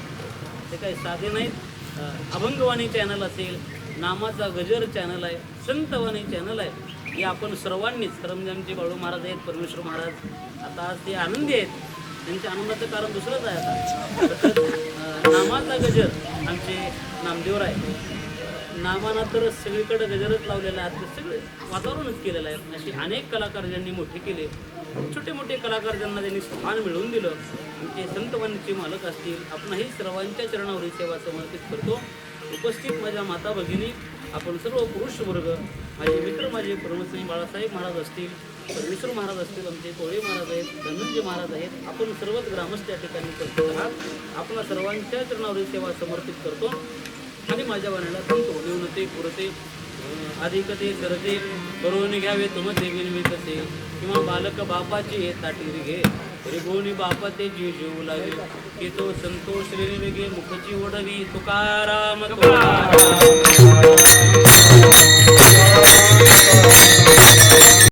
ते काही साधे नाहीत. अभंगवाणी चॅनल असेल, नामाचा गजर चॅनल आहे, संतवाणी चॅनल आहे. हे आपण सर्वांनीच, सरंजामचे बाळू महाराज आहेत, परमेश्वर महाराज आता ते आनंदी आहेत. त्यांच्या आनंदाचं कारण दुसरंच आहे. आता नामाचा गजर आमचे नामदेवराय आहे. नामाना तर सगळीकडे गजरच लावलेला आहे, सगळे वातावरणच केलेलं आहे. असे अनेक कलाकार ज्यांनी मोठे केले, छोटे मोठे कलाकार ज्यांना त्यांनी स्थान मिळवून दिलं, ते संतवाणीचे मालक असतील. आपणही सर्वांच्या चरणावर सेवा समर्पित करतो. उपस्थित माझ्या माता भगिनी, आपण सर्व पुरुष वर्ग, माझे मित्र, माझे परमस्नेही बाळासाहेब महाराज असतील, परमेश्वर महाराज असतील, आमचे कोळे महाराज आहेत, धनंजय महाराज आहेत, आपण सर्वच ग्रामस्थ या ठिकाणी उपस्थित आहात. आपण सर्वांच्या चरणावर सेवा समर्पित करतो आणि माझ्या वाण्याला सांगतो. देवनते पुरते अधिकते करते करून घ्यावे तुमचे विनवितसे, किंवा बालक बापाची ताटीर घे त्रिगुणी बापा ते जीव लागे, की तो संतोष रे मुखची ओढवी तुकाराम तुकाराम.